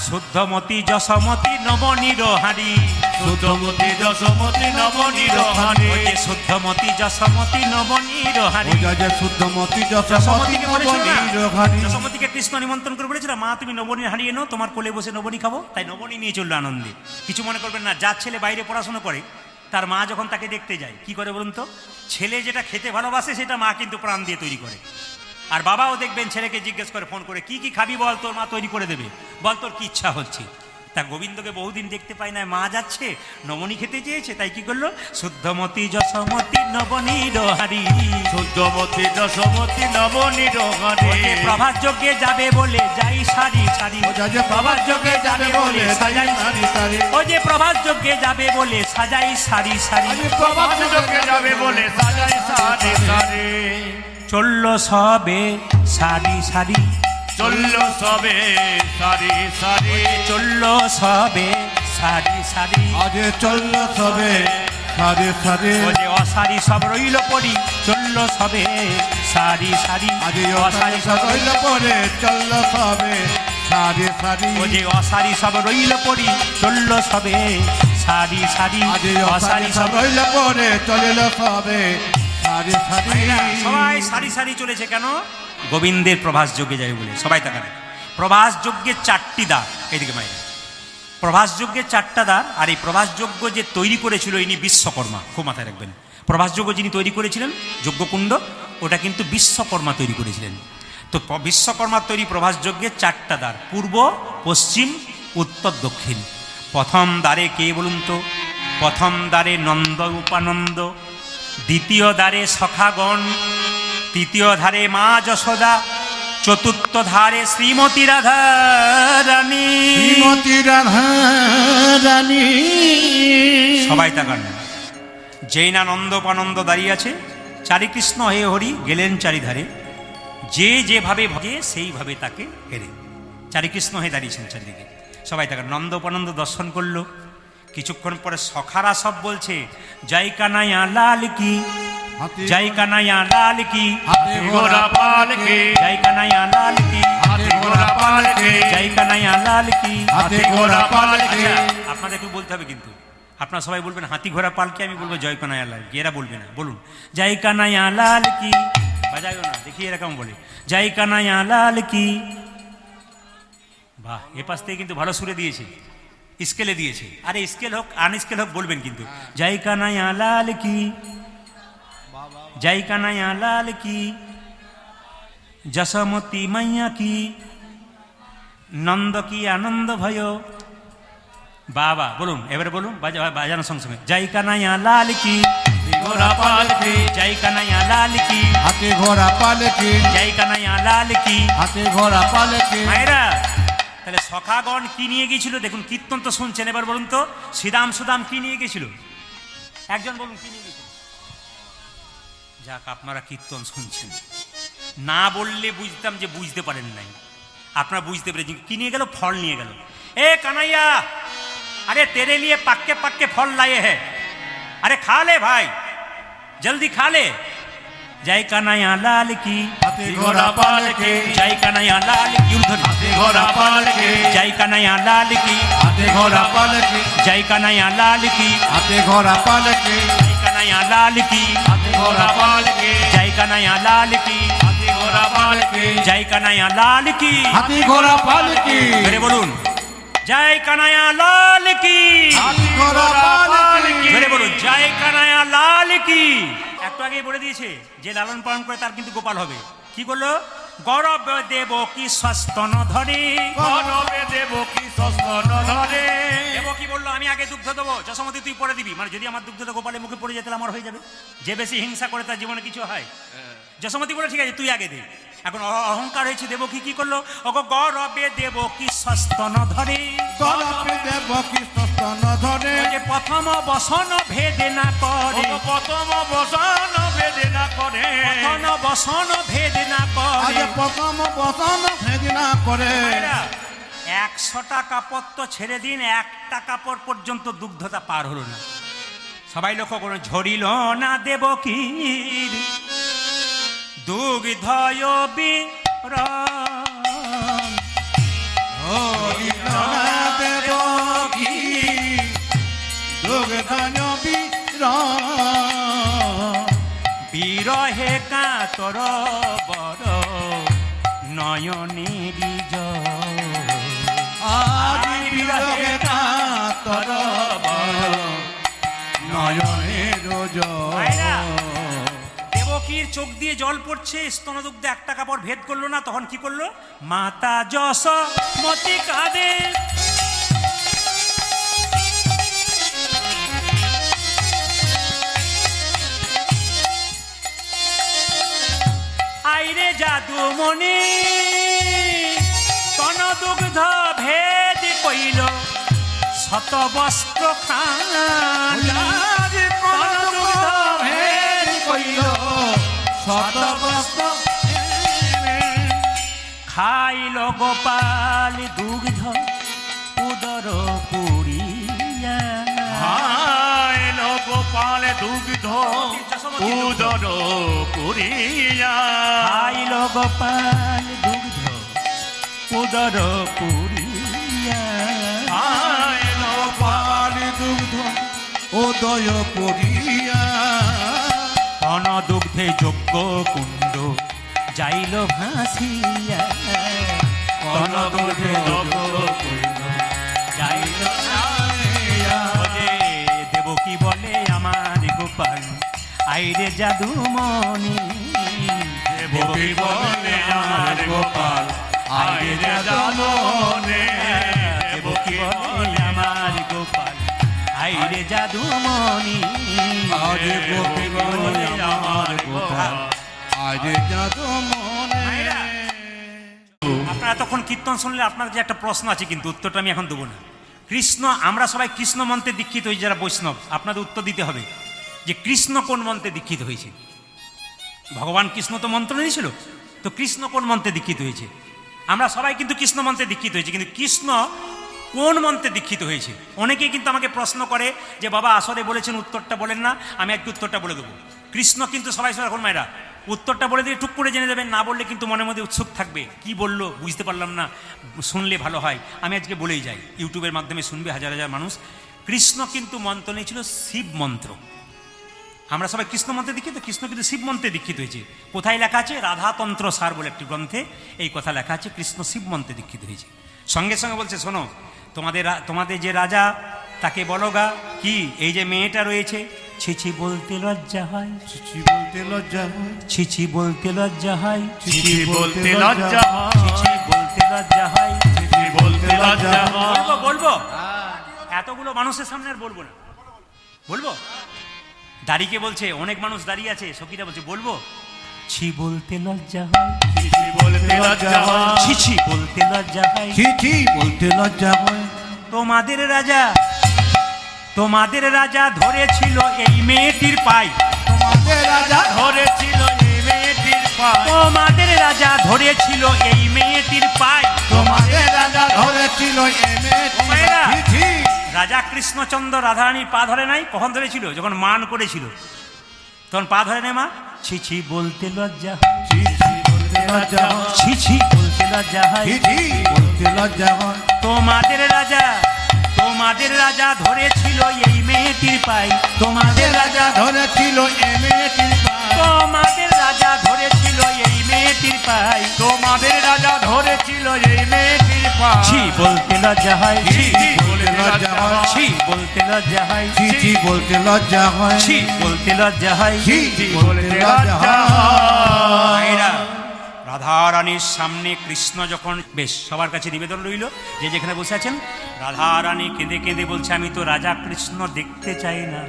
[SPEAKER 1] শুদ্ধমতি যশমতি নবনীর হারি,
[SPEAKER 2] শুদ্ধমতি যশমতি নবনীর হারি।
[SPEAKER 1] ওই যে শুদ্ধমতি যশমতি নবনীর হারি।
[SPEAKER 2] যে শুদ্ধমতি যশমতি
[SPEAKER 1] যশোমতীকে বলেছিল না?
[SPEAKER 2] নবনীর হারি।
[SPEAKER 1] যশোমতীকে কৃষ্ণ নিমন্ত্রণ করে বলেছিল, মা তুমি নবনী হারিয়ে নাও, তোমার কোলে বসে নবনী খাবো। তাই নবনী নিয়ে চললো আনন্দে। কিছু মনে করবেন না, যার ছেলে বাইরে পড়াশোনা করে তার মা যখন তাকে দেখতে যায় কি করে বলুন তো? ছেলে যেটা খেতে ভালোবাসে সেটা মা কিন্তু প্রাণ দিয়ে তৈরি করে। আর বাবাও দেখবেন ছেলেকে জিজ্ঞেস করে ফোন করে, কি কি খাবি বল, তোর মা তৈরি করে দেবে, বল তোর কি ইচ্ছা হচ্ছে। তা গোবিন্দকে বহুদিন দেখতে পাই না, মা যাচ্ছে নবনী খেতে চেয়েছে, তাই কি করলো, শুদ্ধমতী যশোমতী নবনীর হারি,
[SPEAKER 2] শুদ্ধমতী যশোমতী নবনীর হারি।
[SPEAKER 1] প্রভাত যজ্ঞে যাবে বলে যাই সারি সারি,
[SPEAKER 2] প্রভাত যজ্ঞে যাবে বলে সাজাই সারি সারি,
[SPEAKER 1] ও যে প্রভাত যজ্ঞে যাবে বলে সাজাই সারি সারি,
[SPEAKER 2] প্রভাত যজ্ঞে যাবে বলে সাজাই সারি সারি।
[SPEAKER 1] চলল সবে সারি সারি,
[SPEAKER 2] চলল সবে সারি সারি,
[SPEAKER 1] চলল সবে সারি সারি,
[SPEAKER 2] আজ চলল সবে সারি সারি,
[SPEAKER 1] ও যে অসারি সব রইল পড়ি, চলল সবে সারি সারি,
[SPEAKER 2] আজ অসারি সব রইল পরে চলল সবে সারি সারি,
[SPEAKER 1] ও যে অসারি সব রইল পড়ি, চলল সবে সারি সারি,
[SPEAKER 2] আজ অসারি সব রইল পরে চলল সবে সারি সারি।
[SPEAKER 1] সবাই সারি সারি চলেছে কেন, গোবিন্দের প্রভাস যজ্ঞে যাবে বলে। সবাই তাকান, প্রভাস যজ্ঞের 4টি দ্বার, এইদিকে মায়ের, প্রভাস যজ্ঞের 4টা দ্বার। আর এই প্রভাস যজ্ঞ যে তৈরি করেছিল ইনি বিশ্বকর্মা, খুব মাথায় রাখবেন। প্রভাস যজ্ঞ যিনি তৈরি করেছিলেন যজ্ঞকুণ্ড, ওটা কিন্তু বিশ্বকর্মা তৈরি করেছিলেন। তো বিশ্বকর্মা তৈরি প্রভাস যজ্ঞের 4টা দ্বার, পূর্ব পশ্চিম উত্তর দক্ষিণ। প্রথম দ্বারে কে বলুন তো, প্রথম দ্বারে নন্দ উপানন্দ, দ্বিতীয় দ্বারে সখাগণ, তৃতীয় ধারে মা যশোদা, চতুর্থ ধারে শ্রীমতী রাধা রানী,
[SPEAKER 2] শ্রীমতী রাধা রানী।
[SPEAKER 1] সবাই তাকান, যেই না নন্দপানন্দ দাঁড়িয়ে আছে, চারি কৃষ্ণ হে হরি গেলেন চারিধারে, যে যেভাবে ভজে সেইভাবে তাকে হেরে, চারি কৃষ্ণ হে দাঁড়িয়েছেন চারিদিকে। সবাই তাকান, নন্দপানন্দ দর্শন করলো, কিছুক্ষণ পরে সখারা সব বলছে জয় কানাইয়া লাল কি, জয় কানাইয়া লাল কি,
[SPEAKER 2] হাতে ঘোড়া পালকি,
[SPEAKER 1] জয় কানাইয়া লাল কি,
[SPEAKER 2] হাতে ঘোড়া পালকি,
[SPEAKER 1] জয় কানাইয়া লাল কি।
[SPEAKER 2] হাতে ঘোড়া পালকি।
[SPEAKER 1] আচ্ছা, আপনাদের একটু বলতে হবে কিন্তু, আপনারা সবাই বলবেন হাতি ঘোড়া পালকি, আমি বলবো জয় কানাইয়া লাল কি, এরা বলবে না। বলুন জয় কানাইয়া লাল কি, বাজাইও না, দেখি এরকম বলে জয় কানাইয়া লাল কি। বাহ, এ পাশ থেকে কিন্তু ভালো সুরে দিয়েছে, স্কেলে দিয়েছে। আরে স্কেল হোক আনস্কেল হোক বলবেন কিন্তু, জয় কানাইয়া লাল কি, জয় কানাইয়া লাল কি, যশোমতী মাইয়া কি, নন্দ কি আনন্দ ভয়। বাবা বলুন, এবারে বলুন বাজানোর সঙ্গে সঙ্গে, জয় কানাইয়া লাল কি,
[SPEAKER 2] ঘোড়া পালকি,
[SPEAKER 1] জয় কানাইয়া লাল কি,
[SPEAKER 2] হাতে ঘোড়া পালকি,
[SPEAKER 1] জয় কানাইয়া লাল কি।
[SPEAKER 2] হাতে ঘোড়া পালকি।
[SPEAKER 1] মায়েরা, তাহলে সখাগণ কি নিয়ে গিয়েছিল দেখুন, কীর্তন তো শুনছেন, এবার বলুন তো শ্রীরাম সুদাম কি নিয়ে গেছিল, একজন বলুন কি নিয়ে গেছিল। যাক, আপনারা কীর্তন শুনছেন, না বললে বুঝতাম যে বুঝতে পারেন নাই, আপনারা বুঝতে পেরেছেন। কি নিয়ে গেল, ফল নিয়ে গেল। এ কানাইয়া, अरे तेरे लिए पक्के पक्के फल लाए हैं, अरे खा ले भाई, जल्दी खा ले। जय कन्हैया लाल की,
[SPEAKER 2] हाथी घोड़ा पालकी,
[SPEAKER 1] जय कन्हैया लाल की,
[SPEAKER 2] हाथी घोड़ा पालकी,
[SPEAKER 1] जय कन्हैया लाल की,
[SPEAKER 2] हाथी घोड़ा पालकी,
[SPEAKER 1] जय कन्हैया लाल की,
[SPEAKER 2] हाथी घोड़ा पालकी,
[SPEAKER 1] जय कन्हैया लाल की,
[SPEAKER 2] हाथी घोड़ा पालकी,
[SPEAKER 1] जय कन्हैया लाल की,
[SPEAKER 2] हाथी घोड़ा पालकी,
[SPEAKER 1] जय कन्हैया लाल की।
[SPEAKER 2] हाथी घोड़ा पालकी।
[SPEAKER 1] मेरे बोलून जय कन्हैया लाल की,
[SPEAKER 2] हाथी घोड़ा पालकी।
[SPEAKER 1] মেরে বলুন জয় কানাইয়া লাল কি। একটু আগে বলে দিয়েছে যে লালন পালন করে তার কিন্তু গোপাল হবে। কি করলো, গৌরব দেব কি সস্তন ধরে,
[SPEAKER 2] গৌরবে দেব কি সস্তন ধরে।
[SPEAKER 1] দেব কি বললো, আমি আগে দুগ্ধ দেবো, যশোমতী তুই পরে দিবি। মানে যদি আমার দুগ্ধটা গোপালের মুখে পড়ে যেতে আমার হয়ে যাবে। যে বেশি হিংসা করে তার জীবনে কিছু হয়। যশোমতী বলে ঠিক আছে তুই আগে দে। এখন অহংকার হয়েছে, দেব কি করলো, ওগো গৌরবে দেব কি সস্তন ধরে,
[SPEAKER 2] গৌরবে দেব কি সস্তন ধরে।
[SPEAKER 1] যে প্রথম বসন ভেদে না করে,
[SPEAKER 2] প্রথম বসন ভেদে না করে,
[SPEAKER 1] প্রথম বসন ভেদে না
[SPEAKER 2] আজ
[SPEAKER 1] করে।
[SPEAKER 2] প্রথম বসন ভেদে না করে।
[SPEAKER 1] 100টা কাপড় তো ছেড়ে দিন, 1টা কাপড় পর্যন্ত দুগ্ধতা পার হলো না। সবাই লক্ষ্য করুন, ঝরিল না দেবকীর দুগ্ধয় বিরণ,
[SPEAKER 2] ঝরিল না দেবকী দুগ্ধয় বিরণ।
[SPEAKER 1] বিরহে কাতর বড় নয়নেরি জল,
[SPEAKER 2] আজ বিরহে কাতর বড় নয়নের
[SPEAKER 1] ভাইরা,
[SPEAKER 2] জল।
[SPEAKER 1] দেবকীর চোখ দিয়ে জল পড়ছে, স্তনদুগ্ধে 1টা কাপড় ভেদ করলো না। তখন কি করলো, মাতা যশোমতী কাঁদে, জাদুমণি তন দুগ্ধ ভেদ কইল শত বস্ত্র খান
[SPEAKER 2] তন দুগ্ধ ভেদ কইল শত বস্ত্র
[SPEAKER 1] খাইল গোপাল দুগ্ধ উদর পুরিয়া
[SPEAKER 2] খাইল গোপাল দুগ্ধ উদর পুরিয়া
[SPEAKER 1] খাইল গোপাল দুগ্ধ উদর পুরিয়া
[SPEAKER 2] খাইল গোপাল দুগ্ধ উদয় পুরিয়া
[SPEAKER 1] তন দুগ্ধে যজ্ঞ কুণ্ড যাইল ভাসিয়া তন দুগ্ধে যজ্ঞ কুণ্ড যাইল ভাসিয়া। ওরে দেবকী বলে আমার গোপাল আইরে জাদুমণি
[SPEAKER 2] দেবকী বলে আমার গোপাল আইরে জাদুমণি
[SPEAKER 1] দেবকী বলে আমার গোপাল আইরে জাদুমণি
[SPEAKER 2] আরে গোপী বলে আমার গোপাল আইরে জাদুমণি।
[SPEAKER 1] আপনারা তখন কীর্তন শুনলে আপনার যে একটা প্রশ্ন আছে, কিন্তু উত্তরটা আমি এখন দেবো না। কৃষ্ণ, আমরা সবাই কৃষ্ণ মন্ত্রে দীক্ষিত হয়েছি যারা বৈষ্ণব, আপনাদের উত্তর দিতে হবে যে কৃষ্ণ কোন মন্ত্রে দীক্ষিত হয়েছে। ভগবান কৃষ্ণ তো মন্ত্র নিয়েছিল, তো কৃষ্ণ কোন মন্ত্রে দীক্ষিত হয়েছে? আমরা সবাই কিন্তু কৃষ্ণ মন্ত্রে দীক্ষিত হয়েছে, কিন্তু কৃষ্ণ কোন মন্ত্রে দীক্ষিত হয়েছে? অনেকেই কিন্তু আমাকে প্রশ্ন করে যে বাবা আসরে বলেছেন উত্তরটা বলেন না, আমি একটু উত্তরটা বলে দেবো। কৃষ্ণ কিন্তু সবাই এখন মায়েরা উত্তরটা বলে দিয়ে টুক করে জেনে দেবেন, না বললে কিন্তু মনের মধ্যে উৎসুক থাকবে, কি বললো বুঝতে পারলাম না, শুনলে ভালো হয়। আমি আজকে বলেই যাই, ইউটিউবের মাধ্যমে শুনবে হাজার হাজার মানুষ। কৃষ্ণ কিন্তু মন্ত্র নিয়েছিল শিব মন্ত্র। আমরা সবাই কৃষ্ণ মন্ত্রে দীক্ষিত, কৃষ্ণ কিন্তু শিব মন্ত্রে দীক্ষিত হয়েছে। কোথায় লেখা আছে? রাধাতন্ত্র সার বলে একটি গ্রন্থে এই কথা লেখা আছে, কৃষ্ণ শিব মন্ত্রে দীক্ষিত হয়েছে। সঙ্গে সঙ্গে বলছে শোনো, তোমাদের যে রাজা তাকে বলো গা কি, এই যে মেয়েটা রয়েছে, ছিছি বলতে লজ্জা হয়,
[SPEAKER 2] ছিছি বলতে লজ্জা হয়,
[SPEAKER 1] ছিছি বলতে লজ্জা হয়,
[SPEAKER 2] ছিছি বলতে লজ্জা হয়,
[SPEAKER 1] ছিছি বলতে লজ্জা হয়,
[SPEAKER 2] ছিছি বলতে লজ্জা হয়।
[SPEAKER 1] বলবো এতগুলো মানুষের সামনে আর বলবো না, বলবো। দাঁড়িয়ে বলছে, অনেক মানুষ দাঁড়িয়ে আছে, সখীরা বলছে বলবো, ছি বলতে লজ্জা হয়,
[SPEAKER 2] ছিছি বলতে লজ্জা হয়,
[SPEAKER 1] ছিছি বলতে লজ্জা হয়।
[SPEAKER 2] ছিছি বলতে লজ্জা হয়।
[SPEAKER 1] তোমাদের রাজা ধরেছিল এই মেয়েটির পাই,
[SPEAKER 2] তোমাদের রাজা ধরেছিল এই মেয়েটির পায়,
[SPEAKER 1] তোমাদের রাজা ধরেছিল এই মেয়েটির পাই।
[SPEAKER 2] তোমাদের রাজা ধরেছিল এই মেয়েটির
[SPEAKER 1] মায়েরা।
[SPEAKER 2] পায়। ছিছি
[SPEAKER 1] রাজা কৃষ্ণচন্দ্র রাধারানীর পা ধরে নাই, কখন ধরেছিল? যখন মান করেছিল, তখন পা ধরে নেই মা। ছিছি বলতে লজ্জা হয়,
[SPEAKER 2] ছিছি বলতে লজ্জা হয়,
[SPEAKER 1] ছিছি বলতে লজ্জা হয়।
[SPEAKER 2] ছিছি বলতে লজ্জা হয়।
[SPEAKER 1] তোমাদের রাজা ধরেছিল এই মেয়েটির পাই,
[SPEAKER 2] তোমাদের রাজা ধরেছিল এই মেয়েটির পায়,
[SPEAKER 1] তোমাদের রাজা ধরেছিল এই মেয়েটির পাই।
[SPEAKER 2] তোমাদের রাজা ধরেছিল এই মেয়েটির পায়।
[SPEAKER 1] ছি বলতে লজ্জা হয়, ছি
[SPEAKER 2] ছি বলতে লজ্জা হয়,
[SPEAKER 1] ছি বলতে লজ্জা হয়,
[SPEAKER 2] ছিছি বলতে লজ্জা হয়,
[SPEAKER 1] ছি বলতে লজ্জা হয়।
[SPEAKER 2] ছিছি বলতে লজ্জা হয়।
[SPEAKER 1] মায়েরা, রাধারানীর সামনে কৃষ্ণ যখন, বেশ সবার কাছে নিবেদন রইল, যে যেখানে বসে আছেন, রাধারানী কেঁদে কেঁদে বলছে, আমি তো রাজা কৃষ্ণ দেখতে চাই না,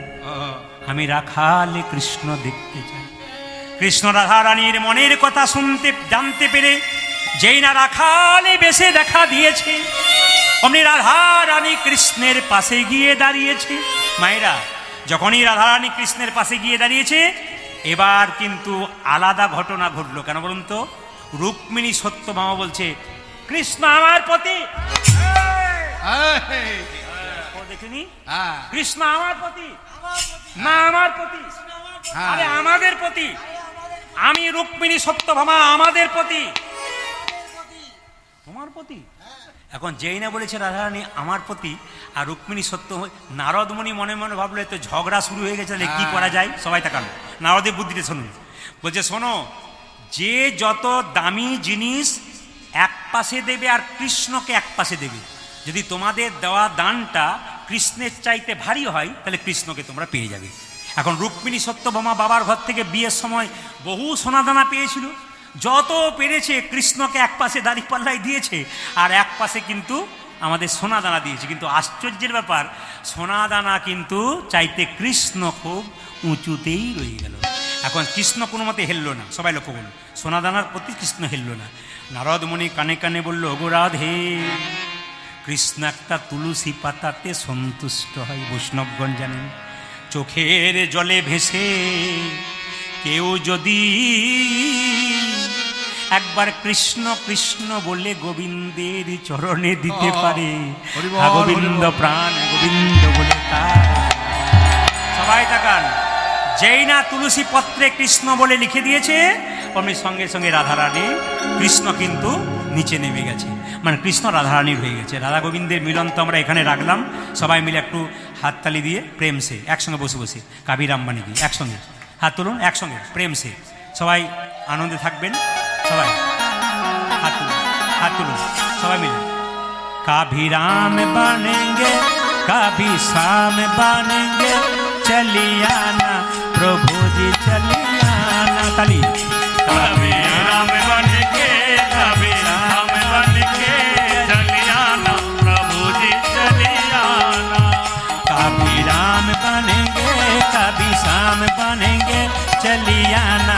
[SPEAKER 1] আমি রাখালে কৃষ্ণ দেখতে চাই। কৃষ্ণ রাধারানীর মনের কথা জানতে পেরে যেই না রাখালে বেশে দেখা দিয়েছে, অমনি রাধারানী কৃষ্ণের পাশে গিয়ে দাঁড়িয়েছে। মায়েরা, যখনই রাধারানী কৃষ্ণের পাশে গিয়ে দাঁড়িয়েছে, এবার কিন্তু আলাদা ঘটনা ঘটলো। কেন বলুন তো? রুক্মিণী সত্যভামা বলছে, কৃষ্ণ আমার প্রতি, দেখিনি কৃষ্ণ আমার প্রতি না, আমার প্রতি, আরে আমাদের প্রতি, আমি রুক্মিণী সত্যভামা আমাদের প্রতি, তোমার প্রতি। এখন যেই না বলেছে রাধারানী আমার প্রতি আর রুক্মিণী সত্য, নারদমণি মনে মনে ভাবলো তো ঝগড়া শুরু হয়ে গেছে, তাহলে কি করা যায়? সবাই তাকালো, নারদের বুদ্ধিতে শুনুন। বলছে শোনো, যে যত দামি জিনিস এক পাশে দেবে আর কৃষ্ণকে এক পাশে দেবে, যদি তোমাদের দেওয়া দানটা কৃষ্ণের চাইতে ভারী হয়, তাহলে কৃষ্ণকে তোমরা পেয়ে যাবে। এখন রুক্মিণী সত্যভামা বাবার ঘর থেকে বিয়ের সময় বহু সোনাদানা পেয়েছিল, যত পেরেছে কৃষ্ণকে এক পাশে দাঁড়িপাল্লায় দিয়েছে, আর এক পাশে কিন্তু আমাদের সোনাদানা দিয়েছে। কিন্তু আশ্চর্যের ব্যাপার, সোনাদানা কিন্তু চাইতে কৃষ্ণ খুব উঁচুতেই রয়ে গেল। এখন কৃষ্ণ কোনো মতে হেললো না, সবাই লক্ষ্য করল, সোনাদানার প্রতি কৃষ্ণ হেললো না। নারদ মুনি কানে কানে বলল, ওগো রাধে, কৃষ্ণ একটা তুলসী পাতাতে সন্তুষ্ট হয়। বৈষ্ণবগণ জানেন, চোখের জলে ভেসে কেউ যদি একবার কৃষ্ণ কৃষ্ণ বলে গোবিন্দের চরণে দিতে পারে,
[SPEAKER 2] হরিবল,
[SPEAKER 1] গোবিন্দ প্রাণ গোবিন্দ বলে তার। সবাই তাকান, যেই না তুলসী পত্রে কৃষ্ণ বলে লিখে দিয়েছে, অমনি সঙ্গে সঙ্গে রাধারানী, কৃষ্ণ কিন্তু নিচে নেমে গেছে, মানে কৃষ্ণ রাধারানীর হয়ে গেছে। রাধা গোবিন্দের মিলন তো আমরা এখানে রাখলাম, সবাই মিলে একটু হাততালি দিয়ে প্রেম সে একসঙ্গে বসে বসে কাবির আম্বানি দিয়ে একসঙ্গে হাত তুলুন, একসঙ্গে প্রেম সে সবাই আনন্দে থাকবেন। সবাই হাত তুলুন, হাত তুলুন সবাই মিলে। कभी राम बनेंगे कभी श्याम बनेंगे, चलिए आना प्रभु जी चलिए आना। ताली।
[SPEAKER 2] कभी राम बनेंगे कभी राम बनेंगे, चलिए आना प्रभु जी चलिए आना।
[SPEAKER 1] कभी राम बनेंगे कभी श्याम बनेंगे, चलिए आना